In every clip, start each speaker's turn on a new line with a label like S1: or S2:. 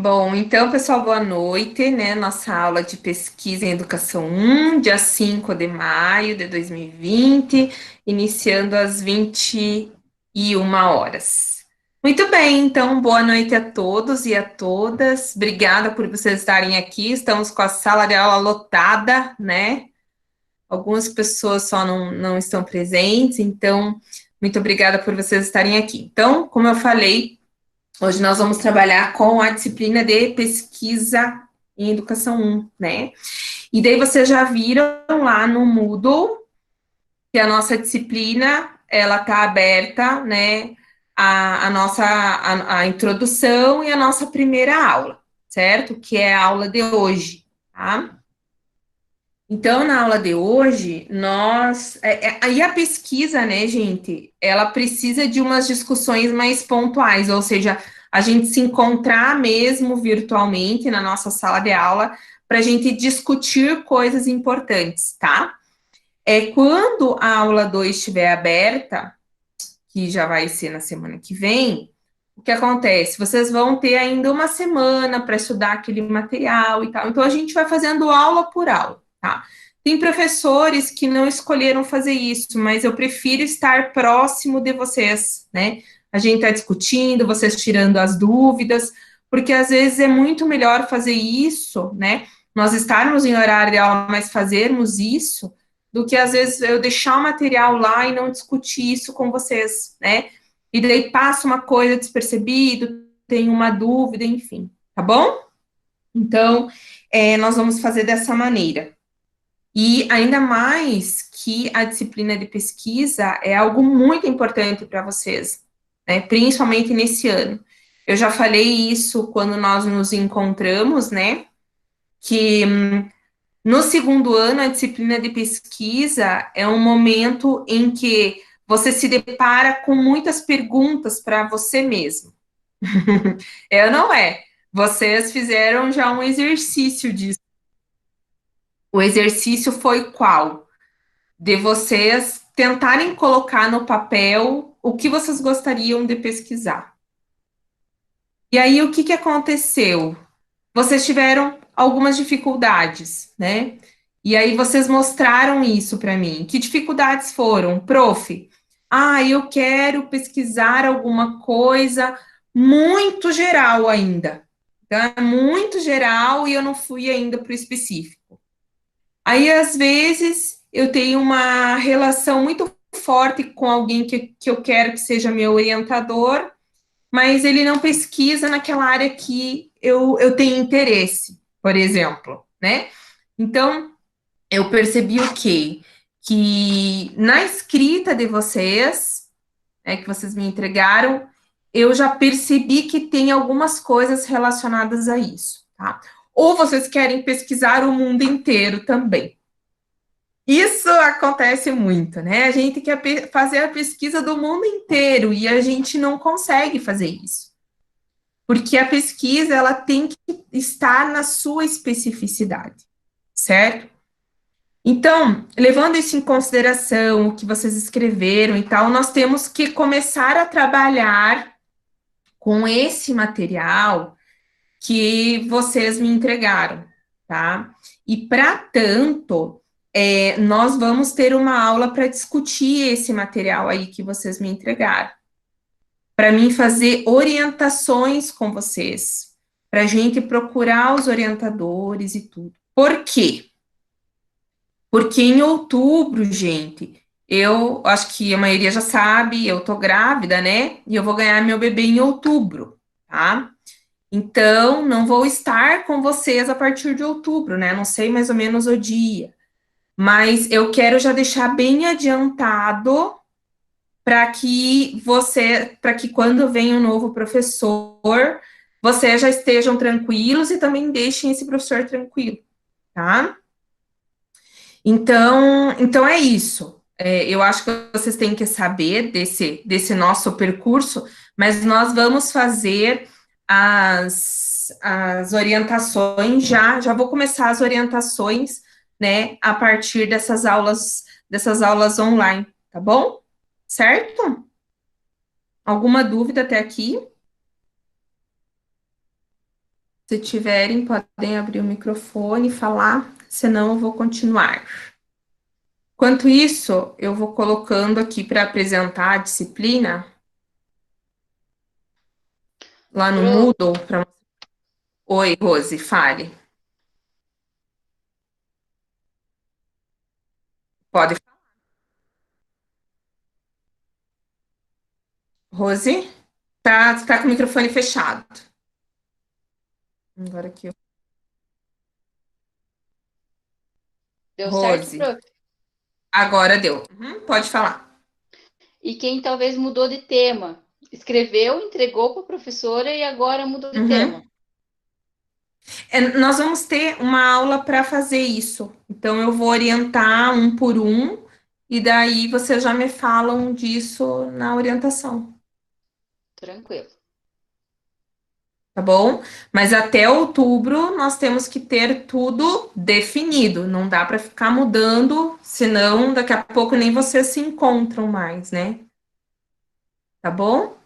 S1: Bom, então, pessoal, boa noite, né? Nossa aula de pesquisa em educação 1, dia 5 de maio de 2020, iniciando às 21 horas. Muito bem, então, boa noite a todos e a todas. Obrigada por vocês estarem aqui. Estamos com a sala de aula lotada, né? Algumas pessoas só não estão presentes, então, muito obrigada por vocês estarem aqui. Então, como eu falei, hoje nós vamos trabalhar com a disciplina de pesquisa em educação 1, né? E daí vocês já viram lá no Moodle que a nossa disciplina, ela tá aberta, né? A introdução e a nossa primeira aula, certo? Que é a aula de hoje, tá? Então, na aula de hoje, aí a pesquisa, né, gente, ela precisa de umas discussões mais pontuais, ou seja, a gente se encontrar mesmo virtualmente na nossa sala de aula para a gente discutir coisas importantes, tá? Quando a aula 2 estiver aberta, que já vai ser na semana que vem, o que acontece? Vocês vão ter ainda uma semana para estudar aquele material e tal. Então, a gente vai fazendo aula por aula, tá? Tem professores que não escolheram fazer isso, mas eu prefiro estar próximo de vocês, né? A gente está discutindo, vocês tirando as dúvidas, porque às vezes é muito melhor fazer isso, né? Nós estarmos em horário de aula, mas fazermos isso, do que às vezes eu deixar o material lá e não discutir isso com vocês, né? E daí passa uma coisa despercebido, tem uma dúvida, enfim, tá bom? Então, nós vamos fazer dessa maneira. E ainda mais que a disciplina de pesquisa é algo muito importante para vocês, né? Principalmente nesse ano. Eu já falei isso quando nós nos encontramos, né? Que no segundo ano, a disciplina de pesquisa é um momento em que você se depara com muitas perguntas para você mesmo. Eu não é. Vocês fizeram já um exercício disso. O exercício foi qual? De vocês tentarem colocar no papel o que vocês gostariam de pesquisar. E aí, o que que aconteceu? Vocês tiveram algumas dificuldades, né? E aí vocês mostraram isso para mim. Que dificuldades foram? Prof, eu quero pesquisar alguma coisa muito geral ainda. Então, é muito geral e eu não fui ainda para o específico. Aí, às vezes, eu tenho uma relação muito forte com alguém que eu quero que seja meu orientador, mas ele não pesquisa naquela área que eu tenho interesse, por exemplo, né? Então, eu percebi o quê? Que na escrita de vocês, que vocês me entregaram, eu já percebi que tem algumas coisas relacionadas a isso, tá? Ou vocês querem pesquisar o mundo inteiro também. Isso acontece muito, né? A gente quer fazer a pesquisa do mundo inteiro e a gente não consegue fazer isso. Porque a pesquisa ela tem que estar na sua especificidade, certo? Então, levando isso em consideração, o que vocês escreveram e tal, nós temos que começar a trabalhar com esse material que vocês me entregaram, tá? E para tanto, nós vamos ter uma aula para discutir esse material aí que vocês me entregaram, para mim fazer orientações com vocês, para a gente procurar os orientadores e tudo. Por quê? Porque em outubro, gente, eu acho que a maioria já sabe, eu tô grávida, né? E eu vou ganhar meu bebê em outubro, tá? Então, não vou estar com vocês a partir de outubro, né? Não sei mais ou menos o dia. Mas eu quero já deixar bem adiantado para que quando vem um novo professor, vocês já estejam tranquilos e também deixem esse professor tranquilo, tá? Então é isso. Eu acho que vocês têm que saber desse nosso percurso, mas nós vamos fazer as orientações já vou começar as orientações, né, a partir dessas aulas online, tá bom? Certo? Alguma dúvida até aqui? Se tiverem, podem abrir o microfone e falar, senão eu vou continuar. Enquanto isso, eu vou colocando aqui para apresentar a disciplina lá no
S2: Pro,
S1: Moodle. Oi, Rose, fale. Pode falar. Rose, tá com o microfone fechado. Agora aqui.
S2: deu certo,
S1: Rose,
S2: prof?
S1: agora deu. Pode falar.
S2: E quem talvez mudou de tema? Escreveu, entregou para a professora e agora mudou de tema.
S1: Uhum. Nós vamos ter uma aula para fazer isso. Então, eu vou orientar um por um, e daí vocês já me falam disso na orientação,
S2: Tranquilo.
S1: tá bom? Mas até outubro nós temos que ter tudo definido. Não dá para ficar mudando, senão daqui a pouco nem vocês se encontram mais, né? Tá bom?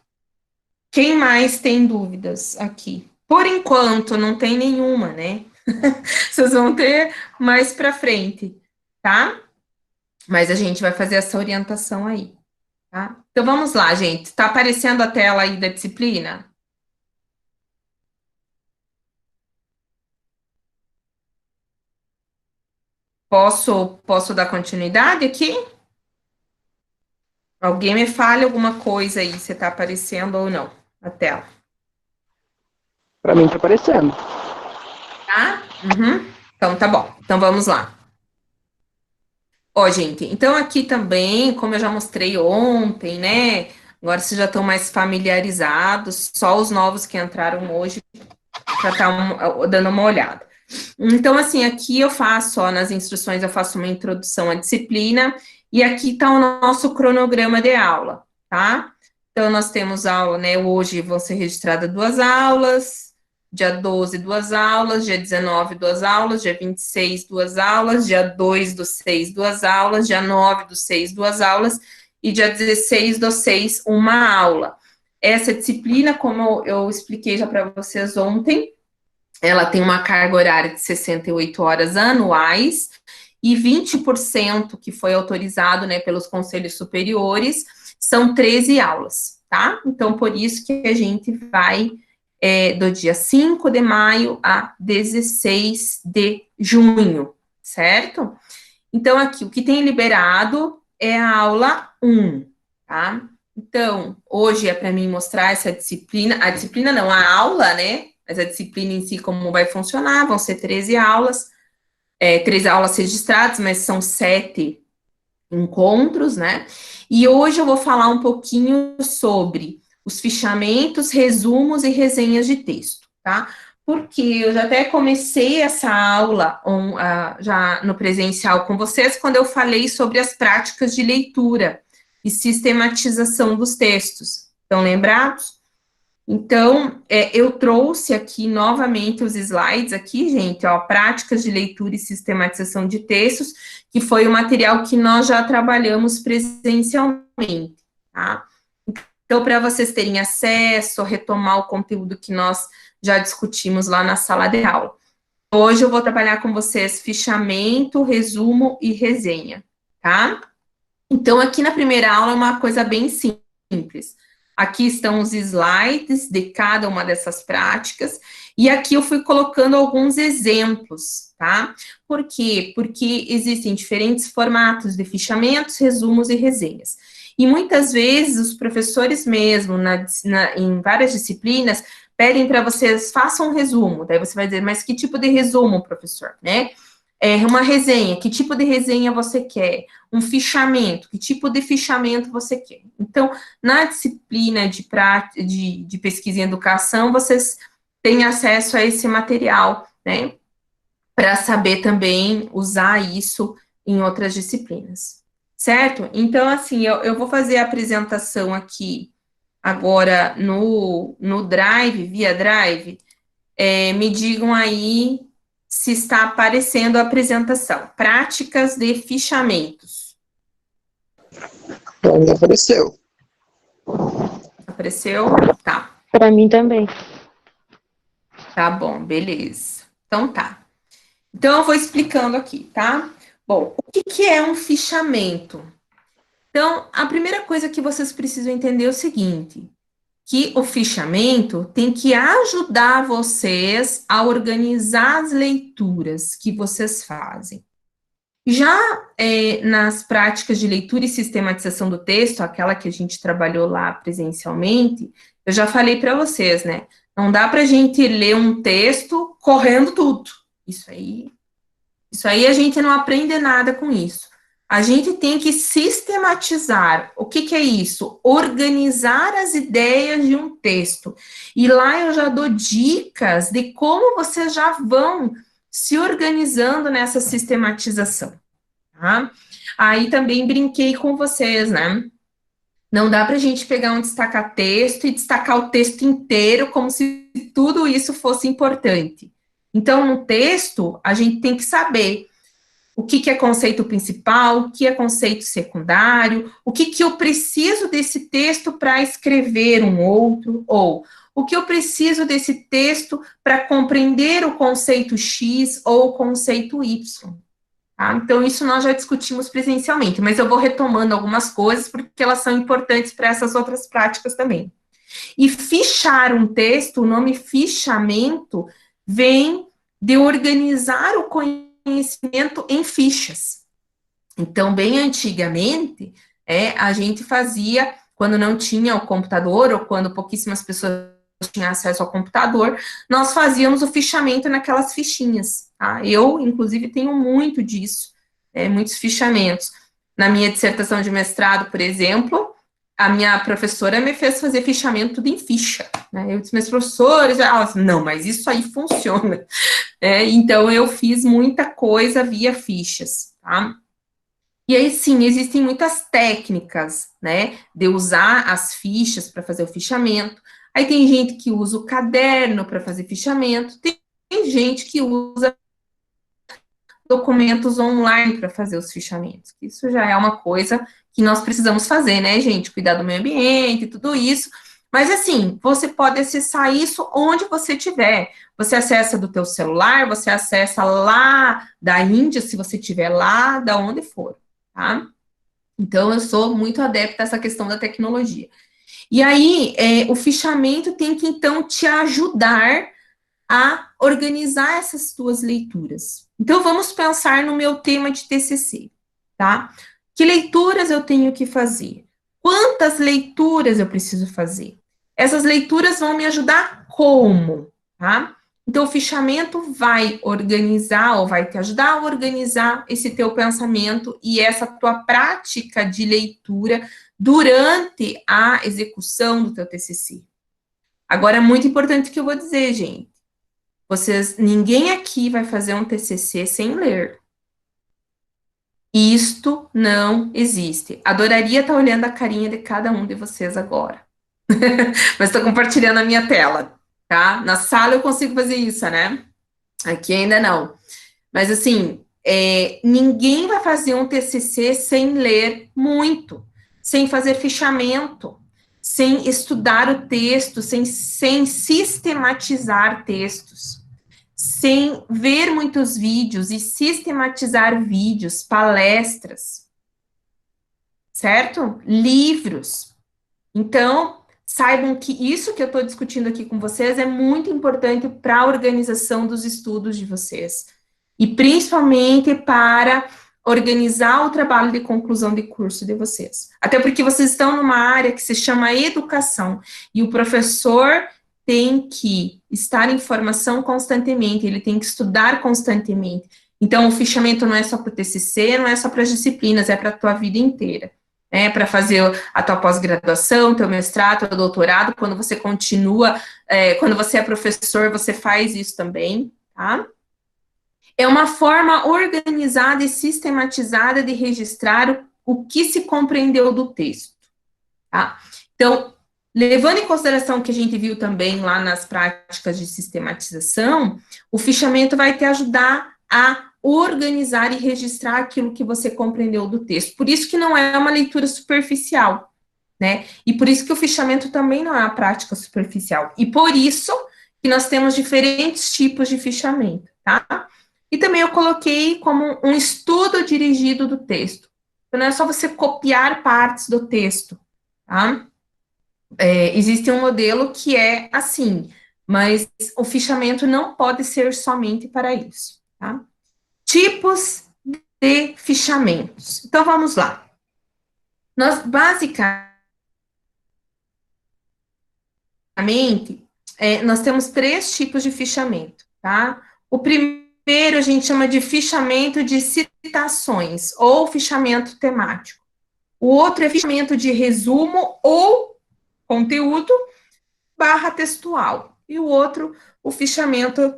S1: Quem mais tem dúvidas aqui? Por enquanto, não tem nenhuma, né? Vocês vão ter mais para frente, tá? Mas a gente vai fazer essa orientação aí, tá? Então vamos lá, gente. Tá aparecendo a tela aí da disciplina? Posso dar continuidade aqui? Alguém me fale alguma coisa aí, se tá aparecendo ou não a tela,
S3: Para mim tá aparecendo.
S1: tá? Então tá bom. Então vamos lá. Ó, gente, então aqui também, como eu já mostrei ontem, né? Agora vocês já estão mais familiarizados, só os novos que entraram hoje para estar dando uma olhada. Então, assim, aqui eu faço, ó, nas instruções eu faço uma introdução à disciplina, e aqui está o nosso cronograma de aula, tá? Então, nós temos aula, né? Hoje vão ser registradas 2 aulas, dia 12, 2 aulas, dia 19, 2 aulas, dia 26, 2 aulas, dia 2 do 6, 2 aulas, dia 9 do 6, 2 aulas, e dia 16 do 6, uma aula. Essa disciplina, como eu expliquei já para vocês ontem, ela tem uma carga horária de 68 horas anuais e 20% que foi autorizado, né, pelos conselhos superiores, são 13 aulas, tá? Então, por isso que a gente vai do dia 5 de maio a 16 de junho, certo? Então, aqui, o que tem liberado é a aula 1, tá? Então, hoje é para mim mostrar essa disciplina, a disciplina não, a aula, né? Mas a disciplina em si, como vai funcionar, vão ser 13 aulas, 13 aulas registradas, mas são 7 encontros, né? E hoje eu vou falar um pouquinho sobre os fichamentos, resumos e resenhas de texto, tá? Porque eu já até comecei essa aula já no presencial com vocês, quando eu falei sobre as práticas de leitura e sistematização dos textos. Estão lembrados? Então, eu trouxe aqui novamente os slides aqui, gente, ó, práticas de leitura e sistematização de textos, que foi o material que nós já trabalhamos presencialmente, tá? Então, para vocês terem acesso, retomar o conteúdo que nós já discutimos lá na sala de aula. Hoje eu vou trabalhar com vocês fichamento, resumo e resenha, tá? Então, aqui na primeira aula é uma coisa bem simples. Aqui estão os slides de cada uma dessas práticas, e aqui eu fui colocando alguns exemplos, tá? Por quê? Porque existem diferentes formatos de fichamentos, resumos e resenhas. E muitas vezes os professores mesmo, em várias disciplinas, pedem para vocês façam um resumo. Daí você vai dizer, mas que tipo de resumo, professor, né? Uma resenha, que tipo de resenha você quer? Um fichamento, que tipo de fichamento você quer? Então, na disciplina de pesquisa em educação, vocês têm acesso a esse material, né? Para saber também usar isso em outras disciplinas, certo? Então, assim, eu vou fazer a apresentação aqui agora no Drive, via Drive. Me digam aí se está aparecendo a apresentação. Práticas de fichamentos.
S3: Para mim apareceu.
S1: Apareceu? Tá.
S4: Para mim também.
S1: Tá bom, beleza. Então tá. Então eu vou explicando aqui, tá? Bom, o que que é um fichamento? Então, a primeira coisa que vocês precisam entender é o seguinte, que o fichamento tem que ajudar vocês a organizar as leituras que vocês fazem. Já nas práticas de leitura e sistematização do texto, aquela que a gente trabalhou lá presencialmente, eu já falei para vocês, né? Não dá para a gente ler um texto correndo tudo. Isso aí a gente não aprende nada com isso. A gente tem que sistematizar. O que que é isso? Organizar as ideias de um texto. E lá eu já dou dicas de como vocês já vão se organizando nessa sistematização, tá? Aí também brinquei com vocês, né? Não dá para a gente pegar um destaca-texto e destacar o texto inteiro como se tudo isso fosse importante. Então, no texto, a gente tem que saber o que que é conceito principal, o que é conceito secundário, o que que eu preciso desse texto para escrever um outro, ou o que eu preciso desse texto para compreender o conceito X ou o conceito Y. Tá? Então, isso nós já discutimos presencialmente, mas eu vou retomando algumas coisas porque elas são importantes para essas outras práticas também. E fichar um texto, o nome fichamento, vem de organizar o conhecimento em fichas. Então, bem antigamente, a gente fazia, quando não tinha o computador, ou quando pouquíssimas pessoas tinham acesso ao computador, nós fazíamos o fichamento naquelas fichinhas. Tá? Eu, inclusive, tenho muito disso, muitos fichamentos. Na minha dissertação de mestrado, por exemplo, a minha professora me fez fazer fichamento tudo em ficha. Né? Eu disse, meus professores, ela disse, não, mas isso aí funciona. Então, eu fiz muita coisa via fichas, tá? E aí, sim, existem muitas técnicas, né, de usar as fichas para fazer o fichamento. Aí tem gente que usa o caderno para fazer fichamento, tem gente que usa documentos online para fazer os fichamentos. Isso já é uma coisa que nós precisamos fazer, né, gente? Cuidar do meio ambiente e tudo isso. Mas, assim, você pode acessar isso onde você estiver. Você acessa do teu celular, você acessa lá da Índia, se você estiver lá, da onde for, tá? Então, eu sou muito adepta a essa questão da tecnologia. E aí, o fichamento tem que, então, te ajudar a organizar essas tuas leituras. Então, vamos pensar no meu tema de TCC, tá? Que leituras eu tenho que fazer? Quantas leituras eu preciso fazer? Essas leituras vão me ajudar como, tá? Então, o fichamento vai organizar, ou vai te ajudar a organizar esse teu pensamento e essa tua prática de leitura durante a execução do teu TCC. Agora, é muito importante o que eu vou dizer, gente. Ninguém aqui vai fazer um TCC sem ler. Isto não existe. Adoraria estar olhando a carinha de cada um de vocês agora. Mas estou compartilhando a minha tela, tá? Na sala eu consigo fazer isso, né? Aqui ainda não. Mas, assim, ninguém vai fazer um TCC sem ler muito, sem fazer fichamento, sem estudar o texto, sem sistematizar textos, sem ver muitos vídeos e sistematizar vídeos, palestras, certo? Livros. Então, saibam que isso que eu estou discutindo aqui com vocês é muito importante para a organização dos estudos de vocês. E principalmente para organizar o trabalho de conclusão de curso de vocês. Até porque vocês estão numa área que se chama educação. E o professor tem que estar em formação constantemente, ele tem que estudar constantemente. Então, o fichamento não é só para o TCC, não é só para as disciplinas, é para a tua vida inteira. Para fazer a tua pós-graduação, teu mestrado, teu doutorado, quando você continua, quando você é professor, você faz isso também, tá? É uma forma organizada e sistematizada de registrar o que se compreendeu do texto, tá? Então, levando em consideração o que a gente viu também lá nas práticas de sistematização, o fichamento vai te ajudar a organizar e registrar aquilo que você compreendeu do texto. Por isso que não é uma leitura superficial, né? E por isso que o fichamento também não é uma prática superficial. E por isso que nós temos diferentes tipos de fichamento, tá? E também eu coloquei como um estudo dirigido do texto. Então, não é só você copiar partes do texto, tá? Existe um modelo que é assim, mas o fichamento não pode ser somente para isso, tá? Tipos de fichamentos. Então, vamos lá. Nós, basicamente, nós temos 3 tipos de fichamento, tá? O primeiro a gente chama de fichamento de citações, ou fichamento temático. O outro é fichamento de resumo ou conteúdo / textual. E o outro, o fichamento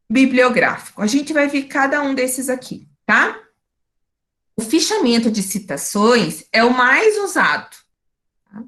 S1: bibliográfico. A gente vai ver cada um desses aqui, tá? O fichamento de citações é o mais usado. Tá?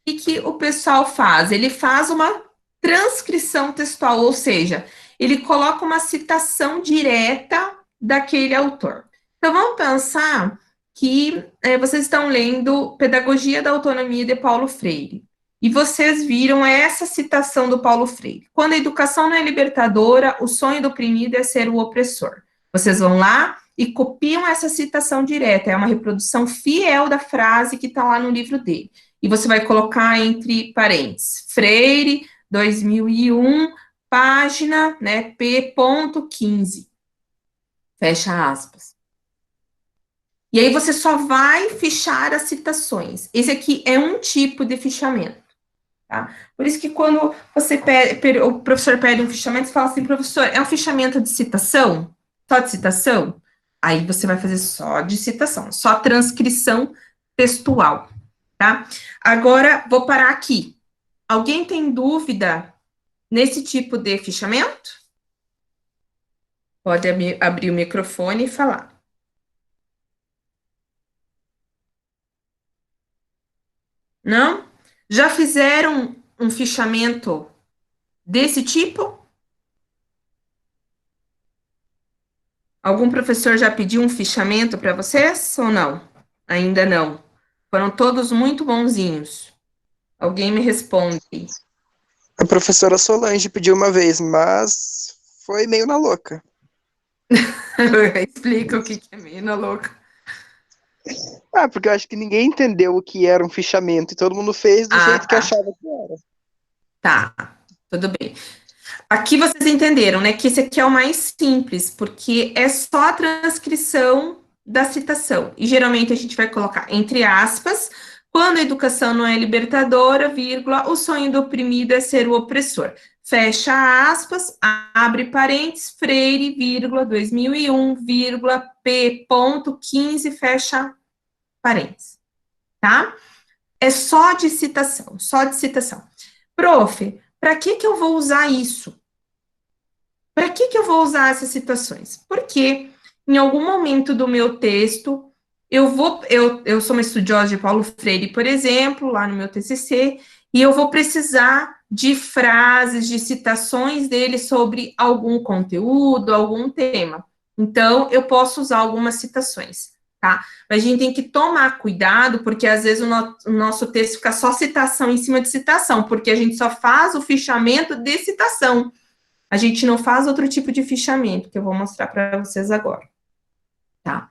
S1: E que o pessoal faz? Ele faz uma transcrição textual, ou seja, ele coloca uma citação direta daquele autor. Então, vamos pensar que vocês estão lendo Pedagogia da Autonomia de Paulo Freire, e vocês viram essa citação do Paulo Freire. Quando a educação não é libertadora, o sonho do oprimido é ser o opressor. Vocês vão lá e copiam essa citação direta, é uma reprodução fiel da frase que está lá no livro dele. E você vai colocar entre parênteses, Freire, 2001, página, né, P.15. Fecha aspas. E aí você só vai fichar as citações. Esse aqui é um tipo de fichamento. Tá? Por isso que quando o professor pede um fichamento, você fala assim, professor, é um fichamento de citação? Só de citação? Aí você vai fazer só de citação, só transcrição textual, tá? Agora, vou parar aqui. Alguém tem dúvida nesse tipo de fichamento? Pode abrir o microfone e falar. Não? Já fizeram um fichamento desse tipo? Algum professor já pediu um fichamento para vocês ou não? Ainda não. Foram todos muito bonzinhos. Alguém me responde.
S3: A professora Solange pediu uma vez, mas foi meio na louca.
S1: Explica o que é meio na louca.
S3: Porque eu acho que ninguém entendeu o que era um fichamento e todo mundo fez do jeito que achava que era.
S1: Tá, tudo bem. Aqui vocês entenderam, né, que esse aqui é o mais simples, porque é só a transcrição da citação. E geralmente a gente vai colocar entre aspas, quando a educação não é libertadora, vírgula, o sonho do oprimido é ser o opressor. Fecha aspas, abre parênteses, Freire, vírgula, 2001, vírgula, P.15, fecha parênteses, tá? É só de citação, só de citação. Prof, para que eu vou usar isso? Para que eu vou usar essas citações? Porque em algum momento do meu texto, eu sou uma estudiosa de Paulo Freire, por exemplo, lá no meu TCC, e eu vou precisar de frases, de citações dele sobre algum conteúdo, algum tema. Então, eu posso usar algumas citações, tá? Mas a gente tem que tomar cuidado, porque às vezes o nosso texto fica só citação em cima de citação, porque a gente só faz o fichamento de citação. A gente não faz outro tipo de fichamento, que eu vou mostrar para vocês agora. Tá?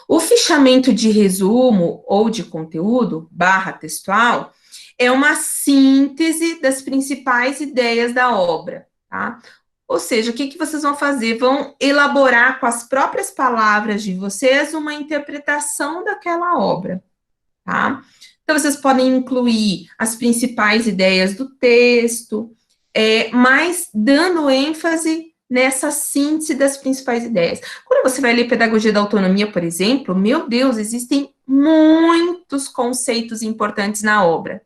S1: O fichamento de resumo ou de conteúdo, / textual, é uma síntese das principais ideias da obra, tá? Ou seja, o que vocês vão fazer? Vão elaborar com as próprias palavras de vocês uma interpretação daquela obra, tá? Então, vocês podem incluir as principais ideias do texto, mas dando ênfase nessa síntese das principais ideias. Quando você vai ler Pedagogia da Autonomia, por exemplo, meu Deus, existem muitos conceitos importantes na obra.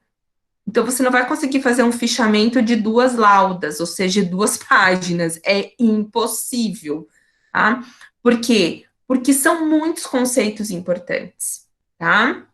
S1: Então, você não vai conseguir fazer um fichamento de 2 laudas, ou seja, 2 páginas. É impossível, tá? Por quê? Porque são muitos conceitos importantes, tá?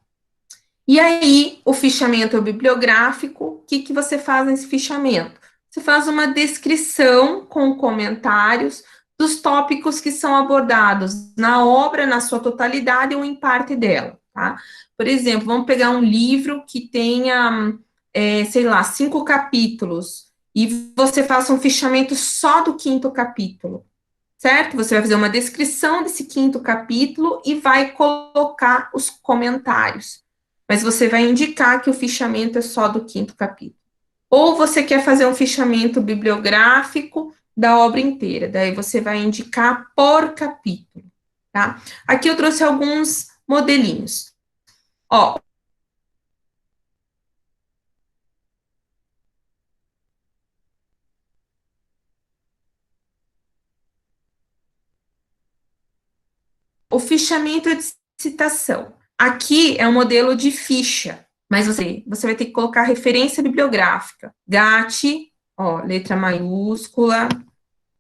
S1: E aí, o fichamento bibliográfico, o que você faz nesse fichamento? Você faz uma descrição com comentários dos tópicos que são abordados na obra, na sua totalidade ou em parte dela, tá? Por exemplo, vamos pegar um livro que tenha, sei lá, 5 capítulos, e você faça um fichamento só do 5º capítulo, certo? Você vai fazer uma descrição desse 5º capítulo e vai colocar os comentários, mas você vai indicar que o fichamento é só do 5º capítulo. Ou você quer fazer um fichamento bibliográfico da obra inteira, daí você vai indicar por capítulo, tá? Aqui eu trouxe alguns modelinhos. Ó, o fichamento de citação. Aqui é um modelo de ficha, mas você vai ter que colocar referência bibliográfica. GAT, ó, letra maiúscula,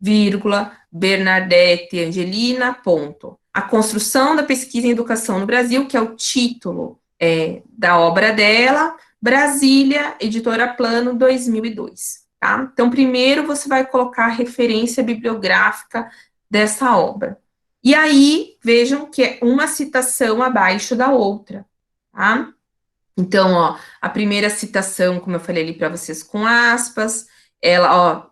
S1: vírgula, Bernadette Angelina, ponto. A construção da pesquisa em educação no Brasil, que é o título da obra dela, Brasília, Editora Plano, 2002. Tá? Então, primeiro você vai colocar a referência bibliográfica dessa obra. E aí, vejam que é uma citação abaixo da outra, tá? Então, ó, a primeira citação, como eu falei ali para vocês, com aspas, ela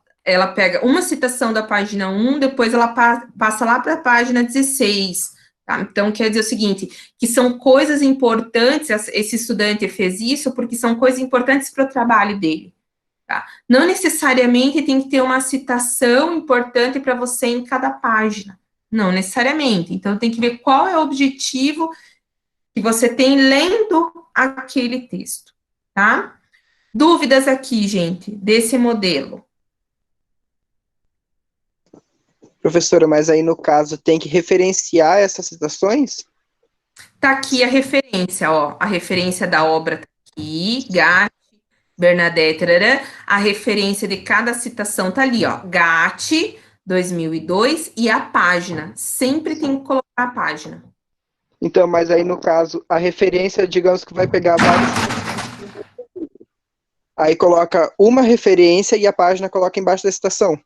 S1: pega uma citação da página 1, depois ela passa lá para a página 16, tá? Então, quer dizer o seguinte, que são coisas importantes, esse estudante fez isso porque são coisas importantes para o trabalho dele, tá? Não necessariamente tem que ter uma citação importante para você em cada página, não necessariamente. Então, tem que ver qual é o objetivo que você tem lendo aquele texto, tá? Dúvidas aqui, gente, desse modelo?
S3: Professora, mas aí no caso tem que referenciar essas citações?
S1: Tá aqui a referência, ó, a referência da obra tá aqui, Gatti, Bernadette, tarará, a referência de cada citação tá ali, ó, Gatti, 2002, e a página, sempre tem que colocar a página.
S3: Então, mas aí no caso, a referência, digamos que vai pegar vários... Aí coloca uma referência e a página coloca embaixo da citação.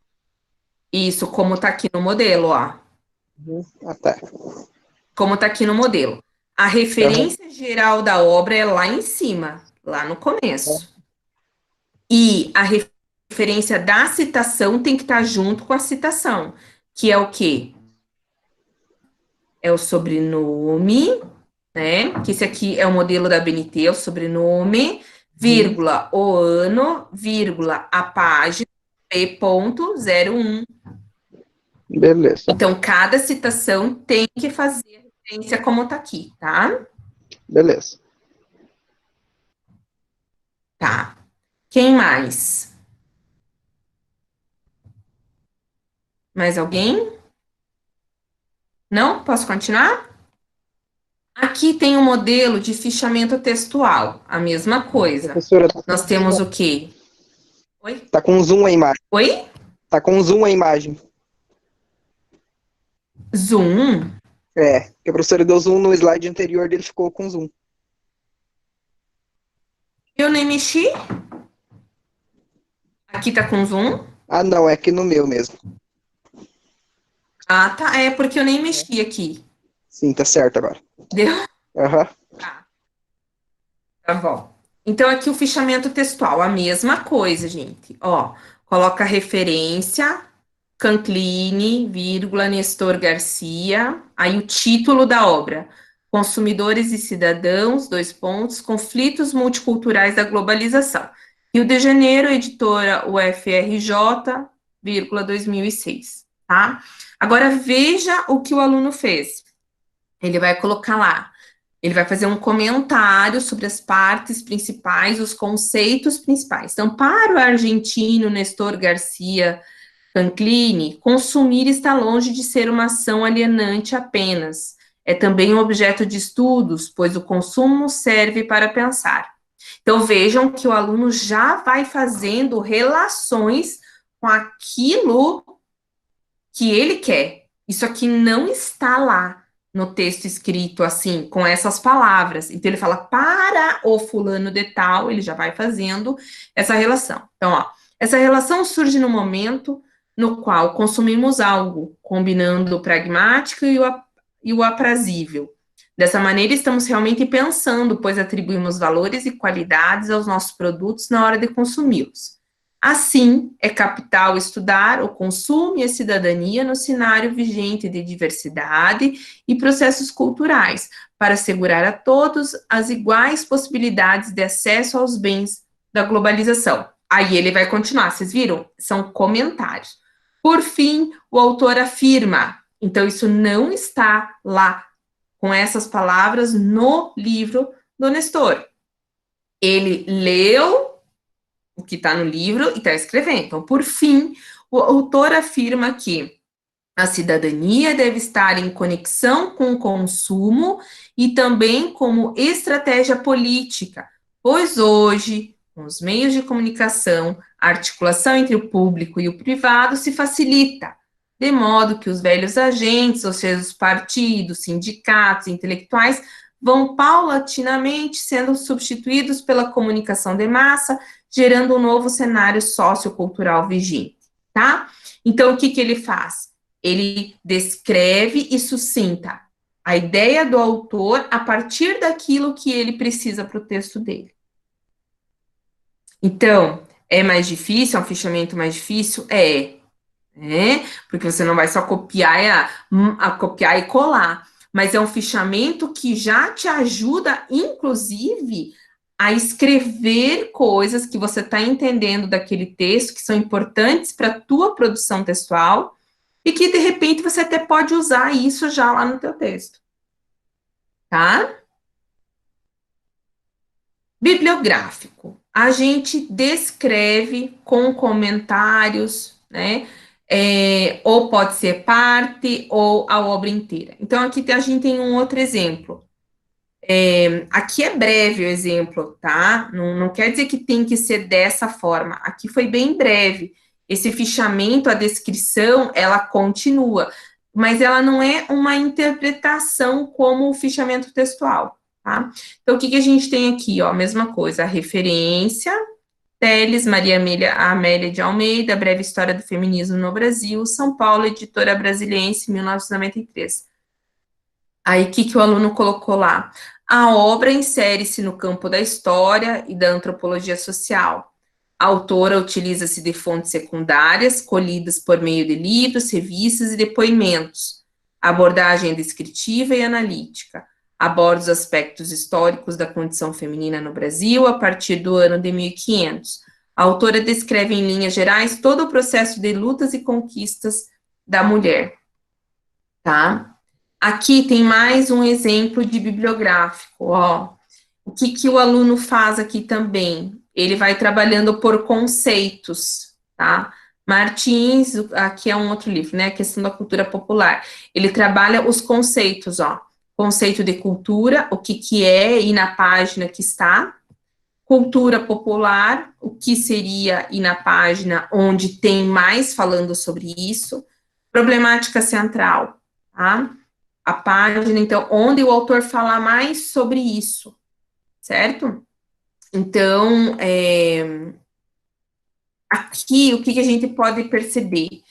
S1: Isso, como tá aqui no modelo, ó.
S3: Ah, tá.
S1: Como tá aqui no modelo. A referência geral da obra é lá em cima, lá no começo. E a referência da citação tem que estar junto com a citação, que é o quê? É o sobrenome, né? Que esse aqui é o modelo da BNT, é o sobrenome, vírgula, o ano, vírgula, a página, P.01.
S3: Beleza.
S1: Então, cada citação tem que fazer a referência como tá aqui, tá?
S3: Beleza.
S1: Tá. Quem mais? Mais alguém? Não? Posso continuar? Aqui tem um modelo de fichamento textual, a mesma coisa.
S3: Professora,
S1: Nós temos o quê? Oi?
S3: tá com zoom a imagem.
S1: Oi?
S3: Tá com zoom a imagem.
S1: Zoom?
S3: É, que a professora deu zoom no slide anterior dele, ficou com zoom.
S1: Eu nem mexi? Aqui tá com zoom?
S3: Ah, não, é aqui no meu mesmo.
S1: Ah, tá. É porque eu nem mexi aqui.
S3: Sim, tá certo agora.
S1: Deu?
S3: Aham.
S1: Tá bom. Então, aqui o fichamento textual, a mesma coisa, gente. Ó, coloca a referência, Canclini, vírgula, Nestor Garcia, aí o título da obra, Consumidores e Cidadãos, dois pontos, Conflitos Multiculturais da Globalização. Rio de Janeiro, editora UFRJ, vírgula, 2006, tá? Agora, veja o que o aluno fez. Ele vai colocar lá, ele vai fazer um comentário sobre as partes principais, os conceitos principais. Então, para o argentino Nestor Garcia Canclini, consumir está longe de ser uma ação alienante apenas. É também um objeto de estudos, pois o consumo serve para pensar. Então, vejam que o aluno já vai fazendo relações com aquilo que ele quer. Isso aqui não está lá no texto escrito assim, com essas palavras. Então, ele fala para o fulano de tal, ele já vai fazendo essa relação. Então, ó, essa relação surge no momento no qual consumimos algo, combinando o pragmático e o aprazível. Dessa maneira, estamos realmente pensando, pois atribuímos valores e qualidades aos nossos produtos na hora de consumi-los. Assim, é capital estudar o consumo e a cidadania no cenário vigente de diversidade e processos culturais, para assegurar a todos as iguais possibilidades de acesso aos bens da globalização. Aí ele vai continuar, vocês viram? São comentários. Por fim, o autor afirma, então isso não está lá com essas palavras no livro do Nestor. Ele leu o que está no livro e está escrevendo. Então, por fim, o autor afirma que a cidadania deve estar em conexão com o consumo e também como estratégia política, pois hoje, com os meios de comunicação, a articulação entre o público e o privado se facilita, de modo que os velhos agentes, ou seja, os partidos, sindicatos, intelectuais, vão paulatinamente sendo substituídos pela comunicação de massa, gerando um novo cenário sociocultural vigente, tá? Então, o que ele faz? Ele descreve e sucinta a ideia do autor a partir daquilo que ele precisa para o texto dele. Então, é mais difícil, é um fichamento mais difícil? né? Porque você não vai só copiar e colar, mas é um fichamento que já te ajuda, inclusive, a escrever coisas que você está entendendo daquele texto, que são importantes para a tua produção textual, e que, de repente, você até pode usar isso já lá no teu texto. Tá? Bibliográfico. A gente descreve com comentários, né? Ou pode ser parte ou a obra inteira. Então, aqui a gente tem um outro exemplo. Aqui é breve o exemplo, tá? Não quer dizer que tem que ser dessa forma. Aqui foi bem breve. Esse fichamento, a descrição, ela continua, mas ela não é uma interpretação como o fichamento textual, tá? Então, o que a gente tem aqui, ó? Mesma coisa, a referência, Teles, Maria Amélia de Almeida, Breve História do Feminismo no Brasil, São Paulo, Editora Brasiliense, 1993. Aí, o que o aluno colocou lá? A obra insere-se no campo da história e da antropologia social. A autora utiliza-se de fontes secundárias, colhidas por meio de livros, revistas e depoimentos. A abordagem é descritiva e analítica. Aborda os aspectos históricos da condição feminina no Brasil a partir do ano de 1500. A autora descreve em linhas gerais todo o processo de lutas e conquistas da mulher. Tá? Aqui tem mais um exemplo de bibliográfico, ó. O que o aluno faz aqui também? Ele vai trabalhando por conceitos, tá? Martins, aqui é um outro livro, né? A questão da cultura popular. Ele trabalha os conceitos, ó. Conceito de cultura, o que é, e na página que está. Cultura popular, o que seria, e na página onde tem mais falando sobre isso. Problemática central, tá? A página, então, onde o autor fala mais sobre isso, certo? Então, aqui, o que a gente pode perceber?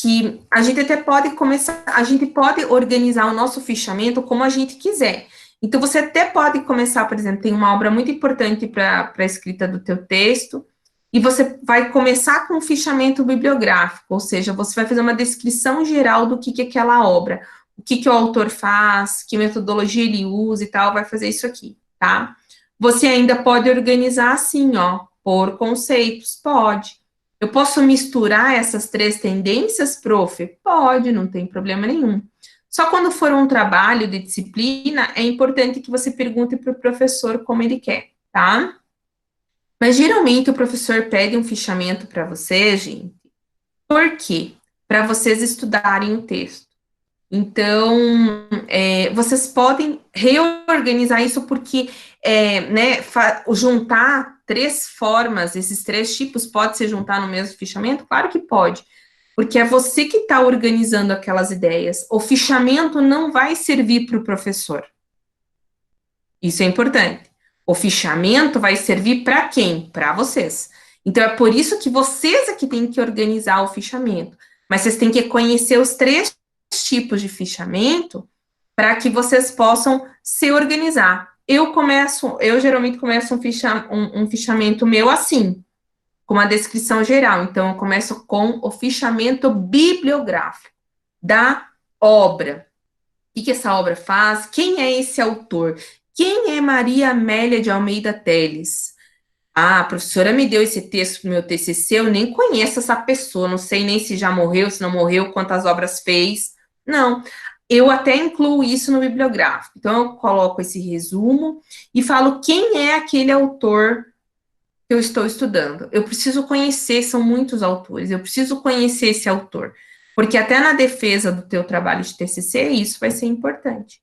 S1: Que a gente até pode começar, a gente pode organizar o nosso fichamento como a gente quiser. Então, você até pode começar, por exemplo, tem uma obra muito importante para a escrita do teu texto, e você vai começar com um fichamento bibliográfico, ou seja, você vai fazer uma descrição geral do que é aquela obra, o que o autor faz, que metodologia ele usa e tal, vai fazer isso aqui, tá? Você ainda pode organizar assim, ó, por conceitos, pode. Eu posso misturar essas 3 tendências, prof? Pode, não tem problema nenhum. Só quando for um trabalho de disciplina, é importante que você pergunte para o professor como ele quer, tá? Mas, geralmente, o professor pede um fichamento para você, gente. Por quê? Para vocês estudarem o texto. Então, vocês podem reorganizar isso porque, né, juntar 3 formas, esses 3 tipos, pode se juntar no mesmo fichamento? Claro que pode, porque é você que está organizando aquelas ideias. O fichamento não vai servir para o professor. Isso é importante. O fichamento vai servir para quem? Para vocês. Então, é por isso que vocês aqui têm que organizar o fichamento. Mas vocês têm que conhecer os 3 tipos de fichamento para que vocês possam se organizar. Eu geralmente começo um fichamento meu assim. com uma descrição geral. Então, eu começo com o fichamento bibliográfico da obra. O que essa obra faz? Quem é esse autor? Quem é Maria Amélia de Almeida Teles? Ah, a professora me deu esse texto para o meu TCC, eu nem conheço essa pessoa, não sei nem se já morreu, se não morreu, quantas obras fez. Não, eu até incluo isso no bibliográfico. Então, eu coloco esse resumo e falo quem é aquele autor que eu estou estudando. Eu preciso conhecer, são muitos autores, eu preciso conhecer esse autor, porque até na defesa do teu trabalho de TCC, isso vai ser importante.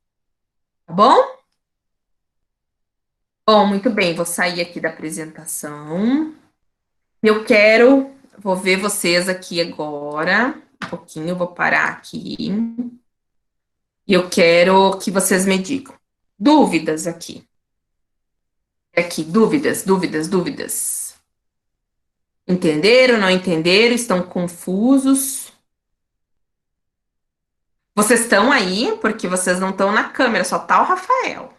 S1: Tá bom? Bom, muito bem, vou sair aqui da apresentação. Vou ver vocês aqui agora, um pouquinho, vou parar aqui. E eu quero que vocês me digam. Dúvidas aqui. Aqui, dúvidas. Entenderam, não entenderam? Estão confusos? Vocês estão aí porque vocês não estão na câmera, só tá o Rafael.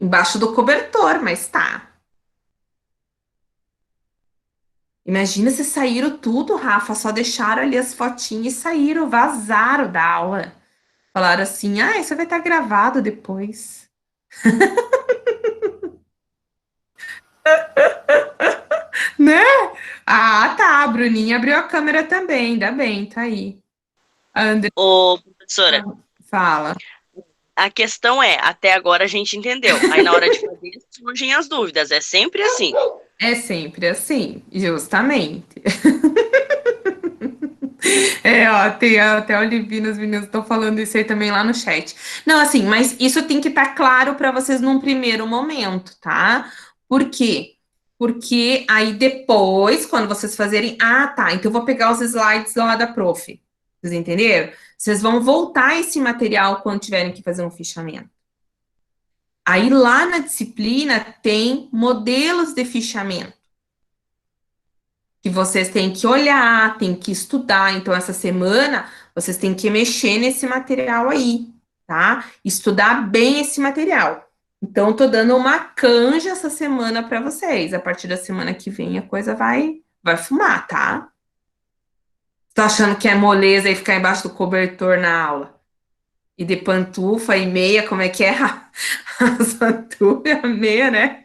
S1: Embaixo do cobertor, mas tá. Imagina se saíram tudo, Rafa, só deixaram ali as fotinhas e saíram, vazaram da aula. Falaram assim, isso vai estar gravado depois. Né? Ah, tá, a Bruninha abriu a câmera também, ainda bem, tá aí. André,
S4: Ô, professora,
S1: fala.
S4: a questão é, até agora a gente entendeu. Aí na hora de fazer, surgem as dúvidas. É sempre assim.
S1: É sempre assim, justamente. Ó, tem até o Livino, os meninos estão falando isso aí também lá no chat. Não, assim, mas isso tem que estar claro para vocês num primeiro momento, tá? Por quê? Porque aí depois, quando vocês fazerem, tá, então eu vou pegar os slides lá da prof. Vocês entenderam? Vocês vão voltar esse material quando tiverem que fazer um fichamento. Aí lá na disciplina tem modelos de fichamento que vocês têm que olhar, têm que estudar. Então, essa semana, vocês têm que mexer nesse material aí, tá? Estudar bem esse material. Então, tô dando uma canja essa semana para vocês. A partir da semana que vem, a coisa vai fumar, tá? Tô achando que é moleza e ficar embaixo do cobertor na aula? E de pantufa e meia, como é que é? As pantufa e a meia, né?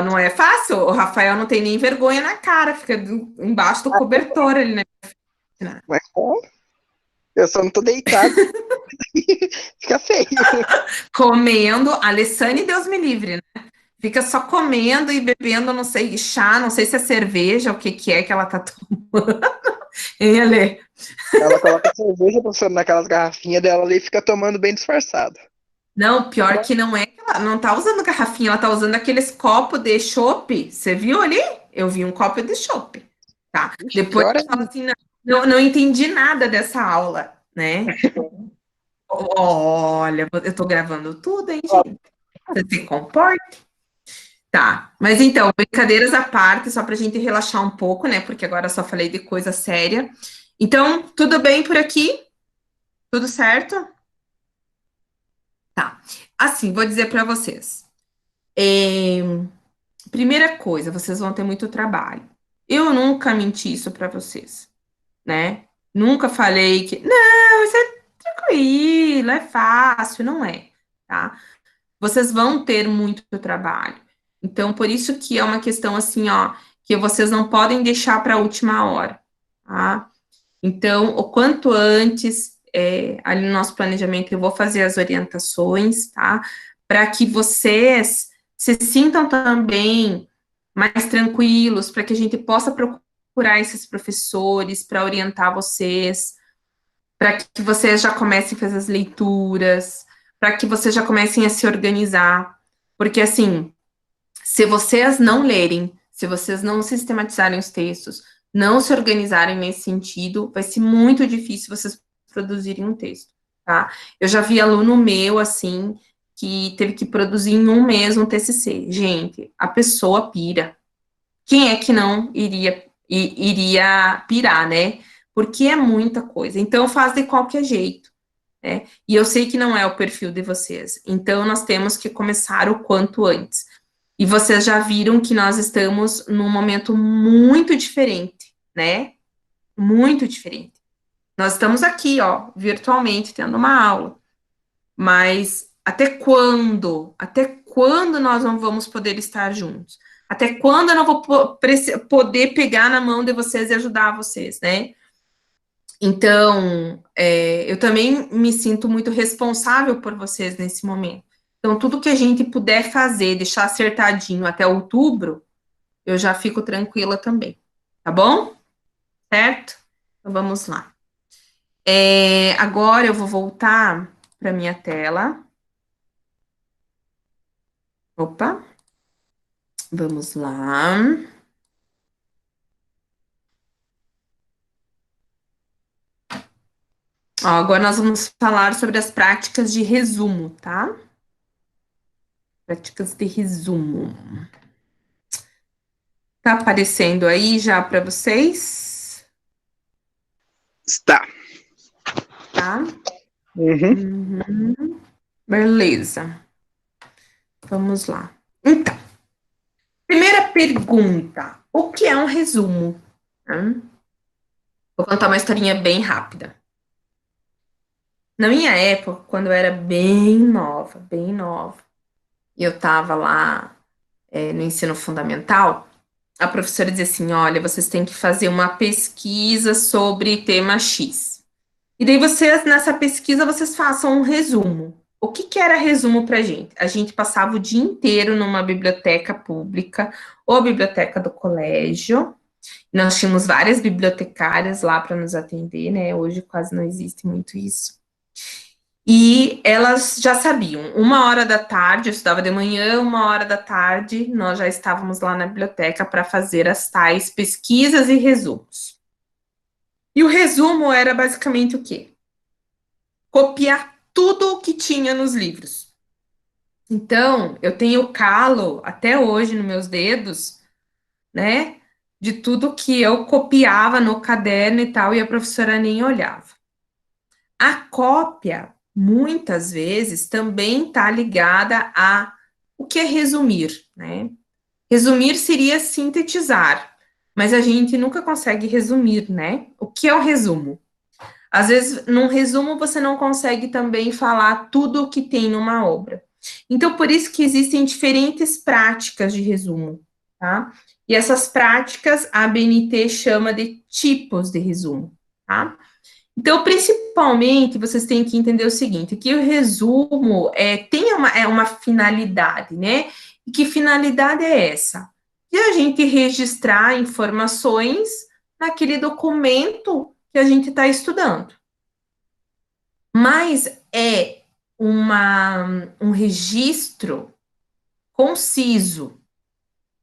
S1: Não é fácil. O Rafael não tem nem vergonha na cara, fica embaixo do cobertor ali, né?
S3: Mas eu só não tô deitado. Fica feio.
S1: Comendo, Alessane, Deus me livre, né? Fica só comendo e bebendo, não sei, chá, não sei se é cerveja, o que é que ela tá tomando. Hein, Ale?
S3: Ela coloca cerveja, professor, naquelas garrafinhas dela ali e fica tomando bem disfarçado.
S1: Não, pior que não é, ela não tá usando garrafinha, ela tá usando aqueles copos de chopp. Você viu ali? Eu vi um copo de chopp, tá? Depois eu falo assim, não entendi nada dessa aula, né? Olha, eu tô gravando tudo, hein, gente? Você se comporte. Tá, mas então, brincadeiras à parte, só pra gente relaxar um pouco, né? Porque agora eu só falei de coisa séria. Então, tudo bem por aqui? Tudo certo? Tá. Assim, vou dizer pra vocês. Primeira coisa, vocês vão ter muito trabalho. Eu nunca menti isso pra vocês, né? Nunca falei que, não, isso é tranquilo, é fácil, não é, tá? Vocês vão ter muito trabalho. Então, por isso que é uma questão assim, ó, que vocês não podem deixar para a última hora, tá? Então, o quanto antes, ali no nosso planejamento, eu vou fazer as orientações, tá? Para que vocês se sintam também mais tranquilos, para que a gente possa procurar esses professores para orientar vocês, para que vocês já comecem a fazer as leituras, para que vocês já comecem a se organizar, porque assim, se vocês não lerem, se vocês não sistematizarem os textos, não se organizarem nesse sentido, vai ser muito difícil vocês produzirem um texto, tá? Eu já vi aluno meu, assim, que teve que produzir em um mês um TCC. Gente, a pessoa pira. Quem é que não iria pirar, né? Porque é muita coisa. Então, faz de qualquer jeito, né? E eu sei que não é o perfil de vocês. Então, nós temos que começar o quanto antes. E vocês já viram que nós estamos num momento muito diferente, né? Muito diferente. Nós estamos aqui, ó, virtualmente, tendo uma aula. Mas até quando? Até quando nós não vamos poder estar juntos? Até quando eu não vou poder pegar na mão de vocês e ajudar vocês, né? Então, eu também me sinto muito responsável por vocês nesse momento. Então, tudo que a gente puder fazer, deixar acertadinho até outubro, eu já fico tranquila também, tá bom? Certo? Então, vamos lá. Agora eu vou voltar para minha tela. Opa, vamos lá. Ó, agora nós vamos falar sobre as práticas de resumo, tá? Práticas de resumo. Tá aparecendo aí já para vocês?
S3: Está.
S1: Tá?
S3: Uhum.
S1: Beleza. Vamos lá. Então, primeira pergunta: o que é um resumo? Vou contar uma historinha bem rápida. Na minha época, quando eu era bem nova, e eu tava lá no ensino fundamental, a professora dizia assim: olha, vocês têm que fazer uma pesquisa sobre tema X. E daí vocês, nessa pesquisa, vocês façam um resumo. O que que era resumo pra gente? A gente passava o dia inteiro numa biblioteca pública ou biblioteca do colégio. Nós tínhamos várias bibliotecárias lá para nos atender, né? Hoje quase não existe muito isso. E elas já sabiam, 1h da tarde, eu estudava de manhã, 1h da tarde, nós já estávamos lá na biblioteca para fazer as tais pesquisas e resumos. E o resumo era basicamente o quê? Copiar tudo o que tinha nos livros. Então, eu tenho calo até hoje nos meus dedos, né? De tudo que eu copiava no caderno e tal, e a professora nem olhava. A cópia, muitas vezes, também está ligada a o que é resumir, né? Resumir seria sintetizar, mas a gente nunca consegue resumir, né? O que é o resumo? Às vezes, num resumo, você não consegue também falar tudo o que tem numa obra. Então, por isso que existem diferentes práticas de resumo, tá? E essas práticas a ABNT chama de tipos de resumo, tá? Então, principalmente, vocês têm que entender o seguinte, que o resumo tem uma finalidade, né? E que finalidade é essa? De a gente registrar informações naquele documento que a gente está estudando. Mas é um registro conciso,